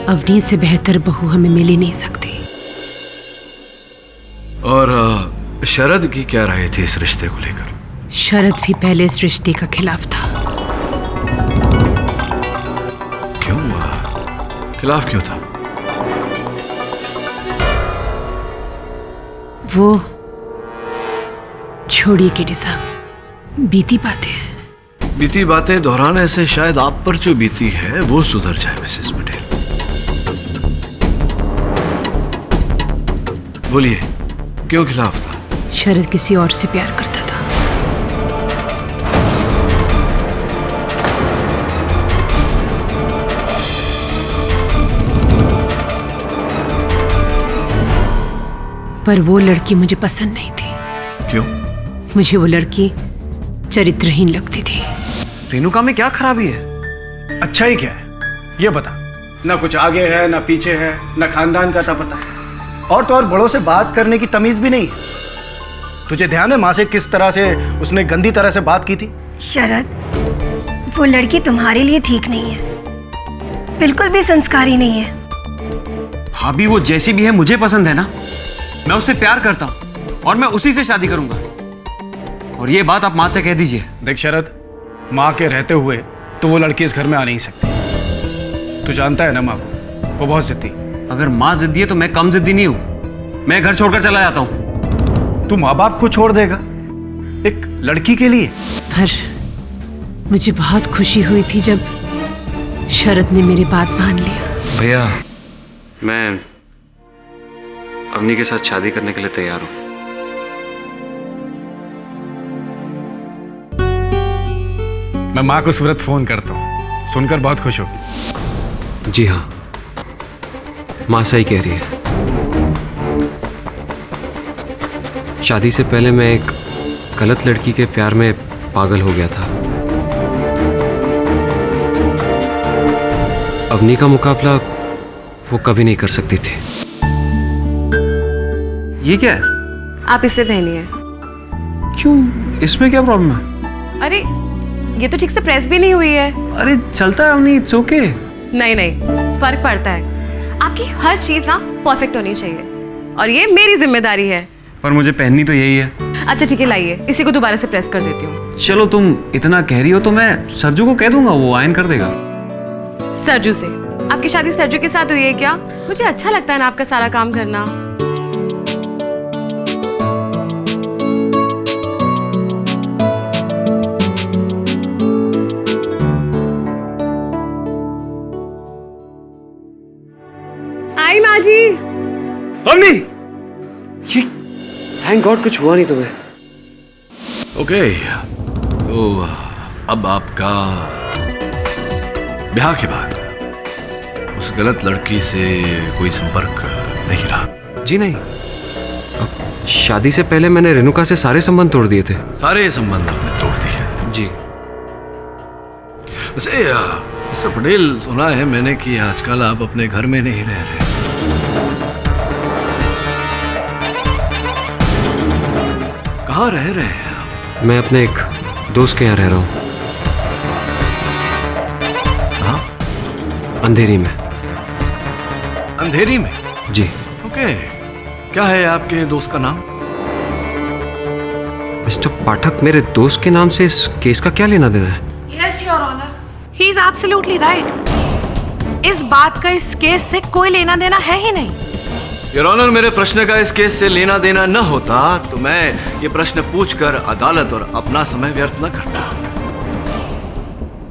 अवनी से बेहतर बहू हमें मिल ही नहीं सकती। और शरद की क्या राय थी इस रिश्ते को लेकर? शरद भी पहले इस रिश्ते का खिलाफ था। क्यों? खिलाफ क्यों था? वो छोड़िए केडी साहब, बीती बातें हैं। बीती बातें दोहराने से शायद आप पर जो बीती है वो सुधर जाए मिसेस पटेल। बोलिए, क्यों खिलाफ था? शरद किसी और से प्यार करता था। पर वो लड़की मुझे पसंद नहीं थी। क्यों? मुझे वो लड़की चरित्रहीन लगती थी। रेणुका में क्या खराबी है? अच्छा ही क्या है ये बता। ना कुछ आगे है, ना पीछे है, ना खानदान का पता है, और तो और बड़ों से बात करने की तमीज भी नहीं। तुझे ध्यान है माँ से किस तरह से उसने गंदी तरह से बात की थी? शरद, वो लड़की तुम्हारे लिए ठीक नहीं है, बिल्कुल भी संस्कारी नहीं है। भाभी, वो जैसी भी है मुझे पसंद है ना। मैं उससे प्यार करता हूँ और मैं उसी से शादी करूंगा। और ये बात आप माँ से कह दीजिए। देख शरद, माँ के रहते हुए तो वो लड़की इस घर में आ नहीं सकती। तू जानता है ना माँ को, वो बहुत जिद्दी। अगर माँ जिद्दी है तो मैं कम जिद्दी नहीं हूं। मैं घर छोड़कर चला जाता हूं। तू माँ बाप को छोड़ देगा एक लड़की के लिए? पर मुझे बहुत खुशी हुई थी जब शरद ने मेरी बात मान लिया। भैया, मैं अवनी के साथ शादी करने के लिए तैयार हूं। मैं माँ को सूरत फोन करता हूँ, सुनकर बहुत खुश हो। जी हाँ, माँ सही कह रही है। शादी से पहले मैं एक गलत लड़की के प्यार में पागल हो गया था। अवनी का मुकाबला वो कभी नहीं कर सकती थी। ये क्या है? आप इसे पहनिए। क्यों? इसमें क्या प्रॉब्लम है? अरे ये तो ठीक से प्रेस भी नहीं हुई है। अरे चलता है अवनी, इट्स ओके। नहीं नहीं, फर्क पड़ता है। आपकी हर चीज ना परफेक्ट होनी चाहिए और ये मेरी जिम्मेदारी है। पर मुझे पहननी तो यही है। अच्छा ठीक है, लाइए, इसी को दोबारा से प्रेस कर देती हूँ। चलो तुम इतना कह रही हो तो मैं सरजू को कह दूंगा, वो आयन कर देगा। सरजू से? आपकी शादी सरजू के साथ हुई है क्या? मुझे अच्छा लगता है ना आपका सारा काम करना। आई माँ जी। अम्मी, ये थैंक गॉड कुछ हुआ नहीं तुम्हें। ओके, तो अब आपका ब्याह के बाद उस गलत लड़की से कोई संपर्क नहीं रहा? जी नहीं, शादी से पहले मैंने रेणुका से सारे संबंध तोड़ दिए थे। सारे संबंध आपने तोड़ दिए? जी। वैसे मिस्टर पटेल, सुना है मैंने कि आजकल आप अपने घर में नहीं रह रहे। कहाँ रह रहे हैं आप? मैं अपने एक दोस्त के यहाँ रह रहा हूँ। कहाँ? अंधेरी में। अंधेरी में? जी। ओके, क्या है आपके दोस्त का नाम? मिस्टर पाठक, मेरे दोस्त के नाम से इस केस का क्या लेना देना है? Yes, Your Honor. He is absolutely right. इस बात का इस केस से कोई लेना देना है ही नहीं। योर ऑनर, मेरे प्रश्न का इस केस से लेना देना न होता तो मैं ये प्रश्न पूछकर अदालत और अपना समय व्यर्थ न करता।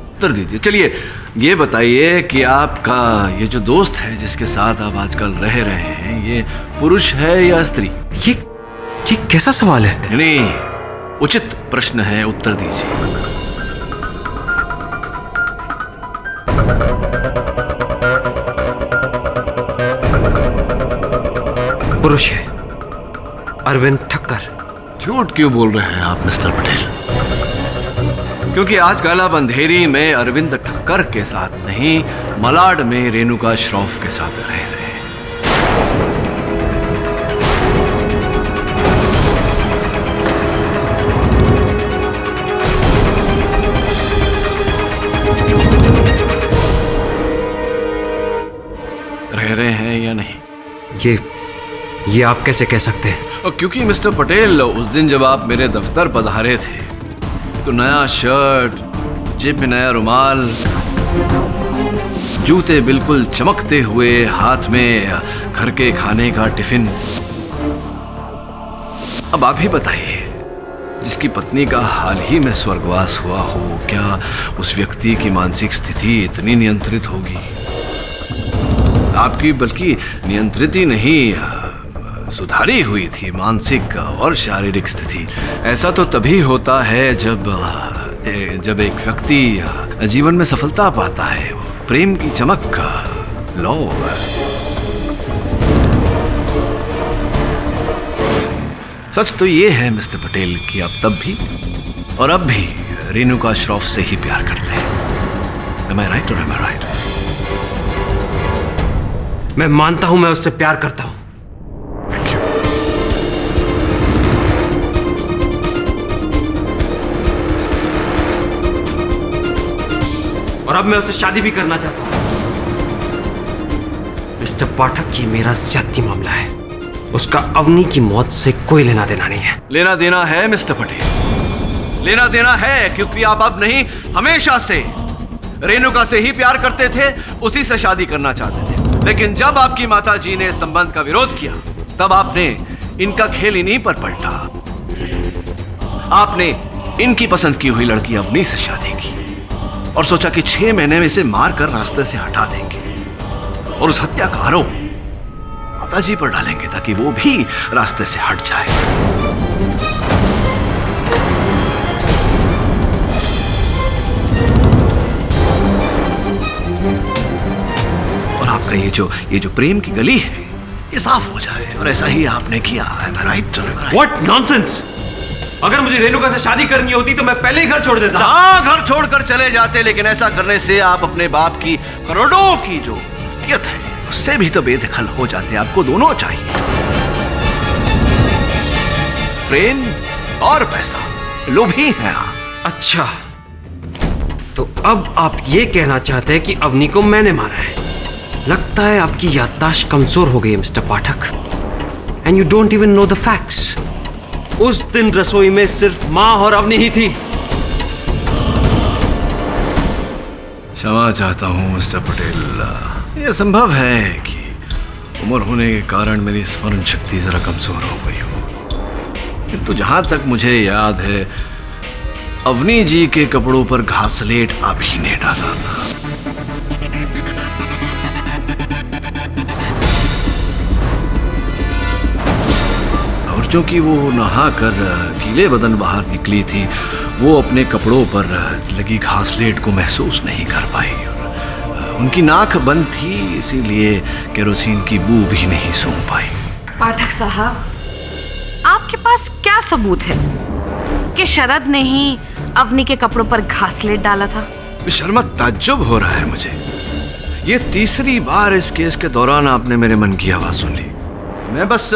उत्तर दीजिए। चलिए ये बताइए कि आपका ये जो दोस्त है जिसके साथ आप आजकल रह रहे हैं, ये पुरुष है या स्त्री? ये कैसा सवाल है? नहीं, उचित प्रश्न है, उत्तर दीजिए। पुरुष है, अरविंद ठक्कर। झूठ क्यों बोल रहे हैं आप मिस्टर पटेल? क्योंकि आजकल आप अंधेरी में अरविंद ठक्कर के साथ नहीं, मलाड में रेणुका श्रॉफ के साथ रह रहे हैं। रह रहे हैं या नहीं? ये आप कैसे कह सकते हैं? क्योंकि मिस्टर पटेल, उस दिन जब आप मेरे दफ्तर पधारे थे तो नया शर्ट, जेब में नया रुमाल, जूते बिल्कुल चमकते हुए, हाथ में घर के खाने का टिफिन। अब आप ही बताइए, जिसकी पत्नी का हाल ही में स्वर्गवास हुआ हो, क्या उस व्यक्ति की मानसिक स्थिति इतनी नियंत्रित होगी? आपकी बल्कि नियंत्रित ही नहीं, सुधारी हुई थी मानसिक और शारीरिक स्थिति। ऐसा तो तभी होता है जब एक व्यक्ति जीवन में सफलता पाता है, प्रेम की चमक का लौ। सच तो ये है मिस्टर पटेल कि आप तब भी और अब भी रेणुका श्रॉफ से ही प्यार करते हैं। Am I right or am I right? मैं मानता हूं मैं उससे प्यार करता हूं। और अब मैं उससे शादी भी करना चाहता हूं। मिस्टर पाठक, ये मेरा ज्यादती मामला है। उसका अवनी की मौत से कोई लेना देना नहीं है। लेना देना है मिस्टर पटेल, लेना देना है, क्योंकि आप अब नहीं, हमेशा से रेणुका से ही प्यार करते थे, उसी से शादी करना चाहते थे। लेकिन जब आपकी माता जी ने संबंध का विरोध किया, तब आपने इनका खेल इन्हीं पर पलटा। आपने इनकी पसंद की हुई लड़की अवनी से शादी की और सोचा कि 6 महीने में इसे मारकर रास्ते से हटा देंगे और उस हत्या का आरोप माता जी पर डालेंगे ताकि वो भी रास्ते से हट जाए। और आपका ये जो प्रेम की गली है, ये साफ हो जाए, और ऐसा ही आपने किया। राइट? What nonsense! अगर मुझे रेणुका से शादी करनी होती तो मैं पहले ही घर छोड़ देता। हाँ, घर छोड़कर चले जाते, लेकिन ऐसा करने से आप अपने बाप की करोड़ों की जो मिल्कियत है उससे भी तो बेदखल हो जाते। आपको दोनों चाहिए, प्रेम और पैसा। लोभी हैं आप। अच्छा, तो अब आप ये कहना चाहते हैं कि अवनी को मैंने मारा है? लगता है आपकी याददाश्त कमजोर हो गई है mister Pathak, and you don't even know the facts. उस दिन रसोई में सिर्फ माँ और अवनी ही थी। क्षमा चाहता हूँ मिस्टर पटेल। यह संभव है कि उम्र होने के कारण मेरी स्मरण शक्ति जरा कमजोर हो गई हो, किंतु जहां तक मुझे याद है अवनी जी के कपड़ों पर घासलेट आप ही ने डाला था। और चूंकि वो नहा कर गीले बदन बाहर निकली थी, वो अपने कपड़ों पर लगी घासलेट को महसूस नहीं कर पाई। और उनकी नाक बंद थी, इसीलिए केरोसिन की बू भी नहीं सूंघ पाई। पाठक साहब, आपके पास क्या सबूत है कि शरद ने ही अवनी के कपड़ों पर घासलेट डाला था? शर्मा, ताज्जुब हो रहा है मुझे। ये तीसरी बार इस केस के दौरान आपने मेरे मन की आवाज सुन ली। मैं बस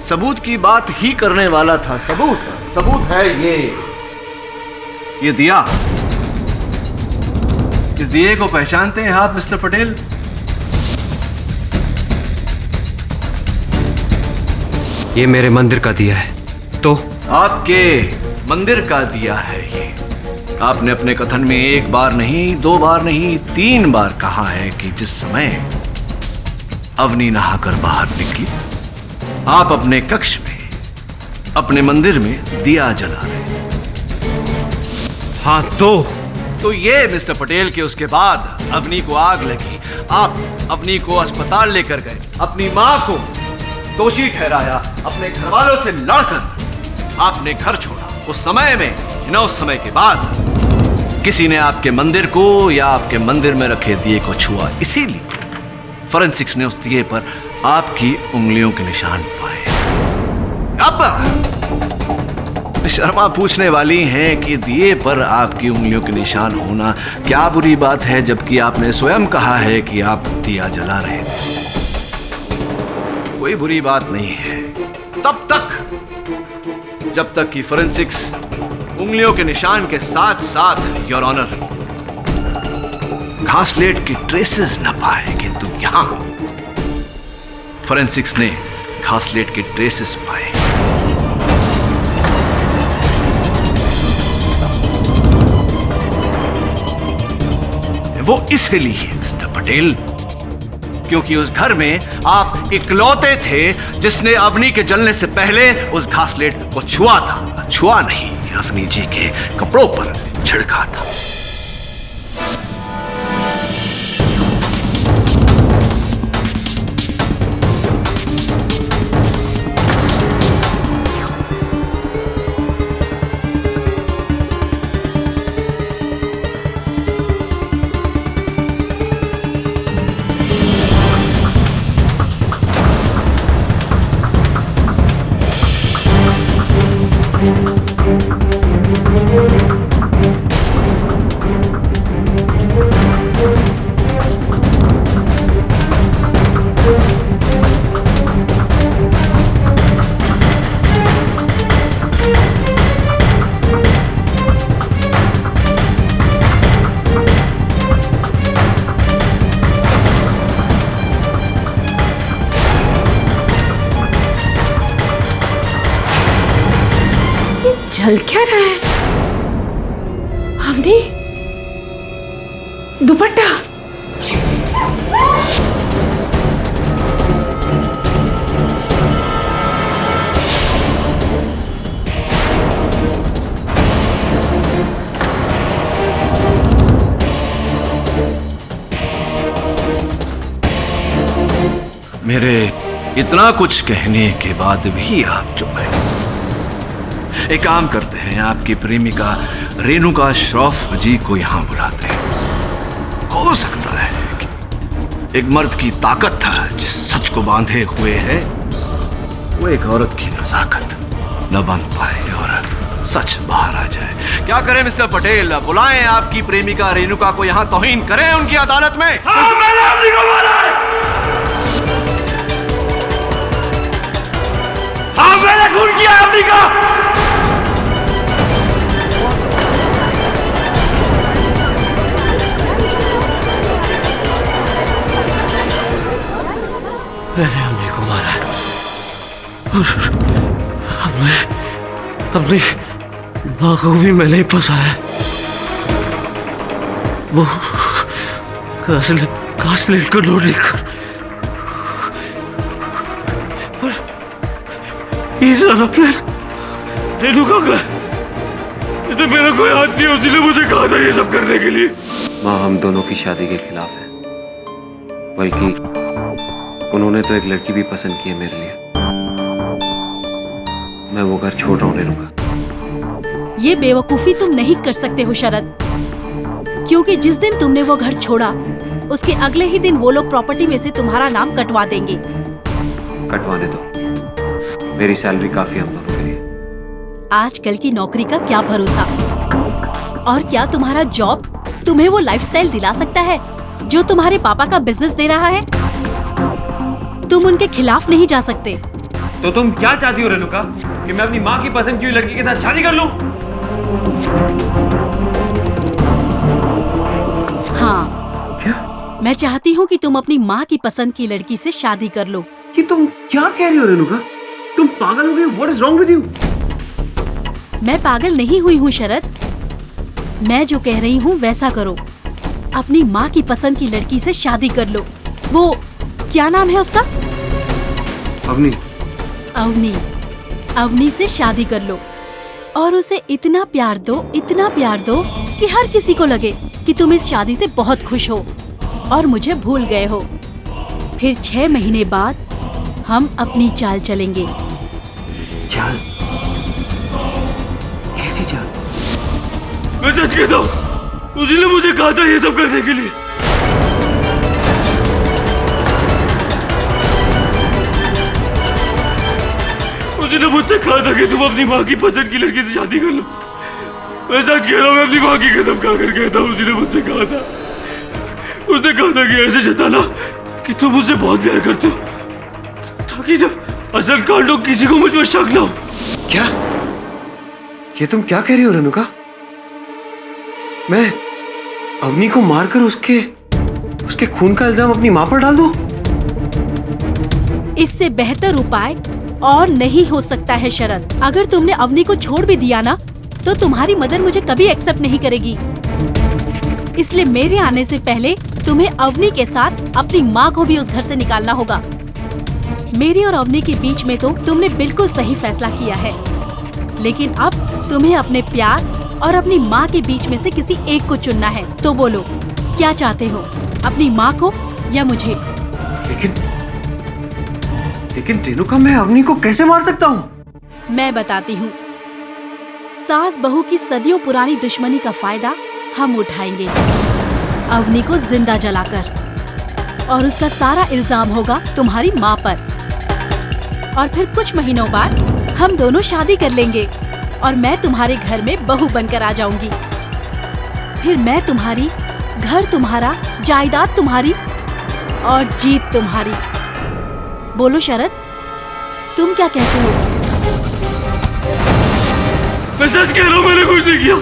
सबूत की बात ही करने वाला था। सबूत है ये दिया। इस दिए को पहचानते हैं आप मिस्टर पटेल? ये मेरे मंदिर का दिया है। तो आपके मंदिर का दिया है ये। आपने अपने कथन में एक बार नहीं, दो बार नहीं, 3 बार कहा है कि जिस समय अवनी नहाकर बाहर निकली, आप अपने कक्ष में, अपने मंदिर में दिया जला रहे। हाँ, तो ये मिस्टर पटेल के उसके बाद अवनी को आग लगी, आप अवनी को अस्पताल लेकर गए, अपनी मां को दोषी ठहराया, अपने घर वालों से लड़कर आपने घर छोड़ा। उस समय में, उस समय के बाद किसी ने आपके मंदिर को या आपके मंदिर में रखे दिए को छुआ, इसीलिए फॉरेंसिक्स ने उस दिए पर आपकी उंगलियों के निशान पाए। अब शर्मा पूछने वाली हैं कि दिए पर आपकी उंगलियों के निशान होना क्या बुरी बात है, जबकि आपने स्वयं कहा है कि आप दिया जला रहे थे। कोई बुरी बात नहीं है तब तक जब तक कि फॉरेंसिक्स उंगलियों के निशान के साथ साथ, योर ऑनर, घासलेट की ट्रेसेस न पाए। किंतु यहां फॉरेंसिक्स ने घासलेट के ट्रेसेस पाए। वो इसलिए मिस्टर पटेल क्योंकि उस घर में आप इकलौते थे जिसने अवनी के जलने से पहले उस घासलेट को छुआ था। छुआ नहीं, अवनी जी के कपड़ों पर छिड़का था। जल क्या रहा है? अवनी, दुपट्टा। मेरे इतना कुछ कहने के बाद भी आप चुप हैं। एक काम करते हैं, आपकी प्रेमिका रेणुका श्रॉफ जी को यहां बुलाते हैं। हो सकता है कि एक मर्द की ताकत जिस सच को बांधे हुए है, वो एक औरत की नजाकत न बांध पाए और सच बाहर आ जाए। क्या करें मिस्टर पटेल? बुलाएं आपकी प्रेमिका रेणुका को यहां, तौहीन करें उनकी अदालत में। हाँ, मैंने अवनी को बोला है। हाँ, मैंने खून किया अवनी का। मैंने अम्मी को मारा है और अपनी माँ को भी मैंने ही फंसाया है। वो कास्लेट का नोट लिखकर ये सारा प्लान रेनू का गया। इसमें मेरा कोई हाथ नहीं, उसी ने मुझे कहा था ये सब करने के लिए। माँ हम दोनों की शादी के खिलाफ है, बल्कि उन्होंने तो एक लड़की भी पसंद की है मेरे लिए। मैं वो घर छोड़ रहा हूँ रेनू का। ये बेवकूफी तुम नहीं कर सकते हो शरद, क्योंकि जिस दिन तुमने वो घर छोड़ा उसके अगले ही दिन वो लोग प्रॉपर्टी में से तुम्हारा नाम कटवा देंगे। कटवाने दो, मेरी सैलरी काफी हम दोनों के लिए। आजकल की नौकरी का क्या भरोसा, और क्या तुम्हारा जॉब तुम्हें वो लाइफस्टाइल दिला सकता है जो तुम्हारे पापा का बिजनेस दे रहा है? तुम उनके खिलाफ नहीं जा सकते। तो तुम क्या चाहती हो रेणुका, कि मैं अपनी माँ की पसंद की हुई लड़की के साथ शादी कर लूं? हाँ, क्या? मैं चाहती हूँ कि तुम अपनी माँ की पसंद की लड़की से शादी कर लो। कि तुम क्या कह रही हो रेणुका? तुम पागल हो गई? What is wrong with you? मैं पागल नहीं हुई हूँ शरद, मैं जो कह रही हूँ वैसा करो। अपनी माँ की पसंद की लड़की से शादी कर लो। वो क्या नाम है उसका? अवनी। अवनी। अवनी से शादी कर लो और उसे इतना प्यार दो, इतना प्यार दो कि हर किसी को लगे कि तुम इस शादी से बहुत खुश हो और मुझे भूल गए हो। फिर 6 महीने बाद हम अपनी चाल चलेंगे। चाल? कैसी चाल? मैं सच कहता हूँ, उसी ने मुझे कहा था ये सब करने के लिए। उसी ने मुझसे कहा था कि तुम अपनी माँ की पसंद की लड़की से शादी कर लो। मैं सच कह रहा हूँ, मैं अपनी माँ की कसम खाकर कहता हूँ, उसी ने मुझसे कहा था। उसने कहा था कि ऐसे जताना कि तुम मुझसे बहुत प्यार करते हो, ताकि जब असल कांड हो किसी को मुझ पर शक ना हो। क्या? ये तुम क्या कह रही हो रेणुका? मैं अवनी को मारकर उसके खून का इल्जाम अपनी माँ पर डाल दूं? इससे बेहतर उपाय और नहीं हो सकता है शरद। अगर तुमने अवनी को छोड़ भी दिया ना, तो तुम्हारी मदर मुझे कभी एक्सेप्ट नहीं करेगी। इसलिए मेरे आने से पहले तुम्हें अवनी के साथ अपनी माँ को भी उस घर से निकालना होगा। मेरी और अवनी के बीच में तो तुमने बिल्कुल सही फैसला किया है, लेकिन अब तुम्हें अपने प्यार और अपनी माँ के बीच में से किसी एक को चुनना है। तो बोलो, क्या चाहते हो, अपनी माँ को या मुझे? लेकिन रेणुका, मैं अवनी को कैसे मार सकता हूँ? मैं बताती हूँ। सास बहू की सदियों पुरानी दुश्मनी का फायदा हम उठाएंगे, अवनी को जिंदा जलाकर, और उसका सारा इल्जाम होगा तुम्हारी माँ पर। और फिर कुछ महीनों बाद हम दोनों शादी कर लेंगे और मैं तुम्हारे घर में बहू बनकर आ जाऊंगी। फिर मैं तुम्हारी, घर तुम्हारा, जायदाद तुम्हारी और जीत तुम्हारी। बोलो शरद, तुम क्या कहते हो? मैं सच कह रहा हूँ, मैंने कुछ नहीं किया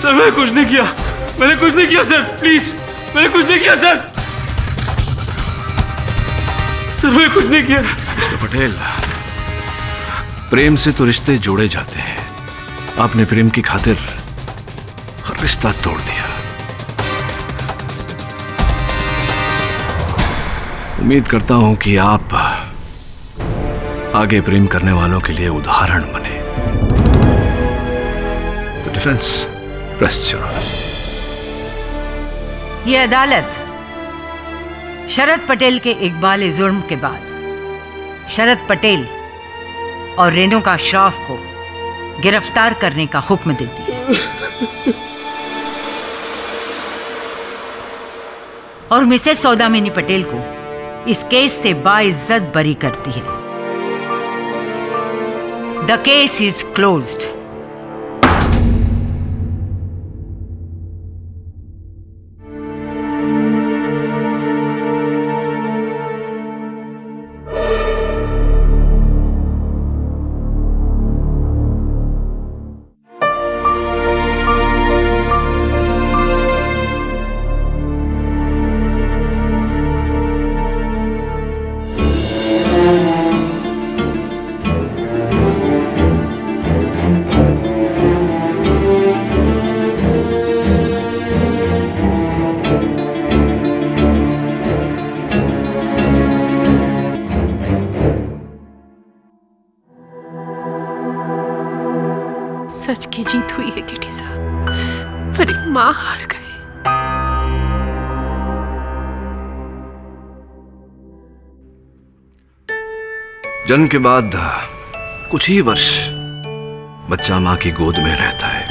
सर, मैंने कुछ नहीं किया, मैंने कुछ नहीं किया सर, प्लीज, मैंने कुछ नहीं किया सर, मैंने कुछ नहीं किया। मिस्टर पटेल, प्रेम से तो रिश्ते जोड़े जाते हैं। आपने प्रेम की खातिर हर रिश्ता तोड़ दिया। उम्मीद करता हूं कि आप आगे प्रेम करने वालों के लिए उदाहरण बने। तो डिफेंस रेस्ट योर ऑनर। ये अदालत शरद पटेल के इकबाल जुर्म के बाद शरद पटेल और रेणुका श्रॉफ को गिरफ्तार करने का हुक्म देती है और मिसेस सौदामिनी पटेल को इस केस से बाइज्जत बरी करती है। The case is closed. की जीत हुई है केटी साहब, पर एक माँ हार गई। जन्म के बाद कुछ ही वर्ष बच्चा माँ की गोद में रहता है,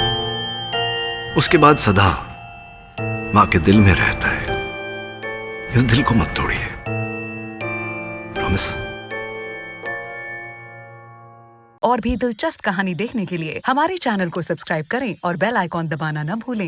उसके बाद सदा माँ के दिल में रहता है। इस दिल को मत तोड़िए, प्रॉमिस। और भी दिलचस्प कहानी देखने के लिए हमारे चैनल को सब्सक्राइब करें और बेल आइकॉन दबाना न भूलें।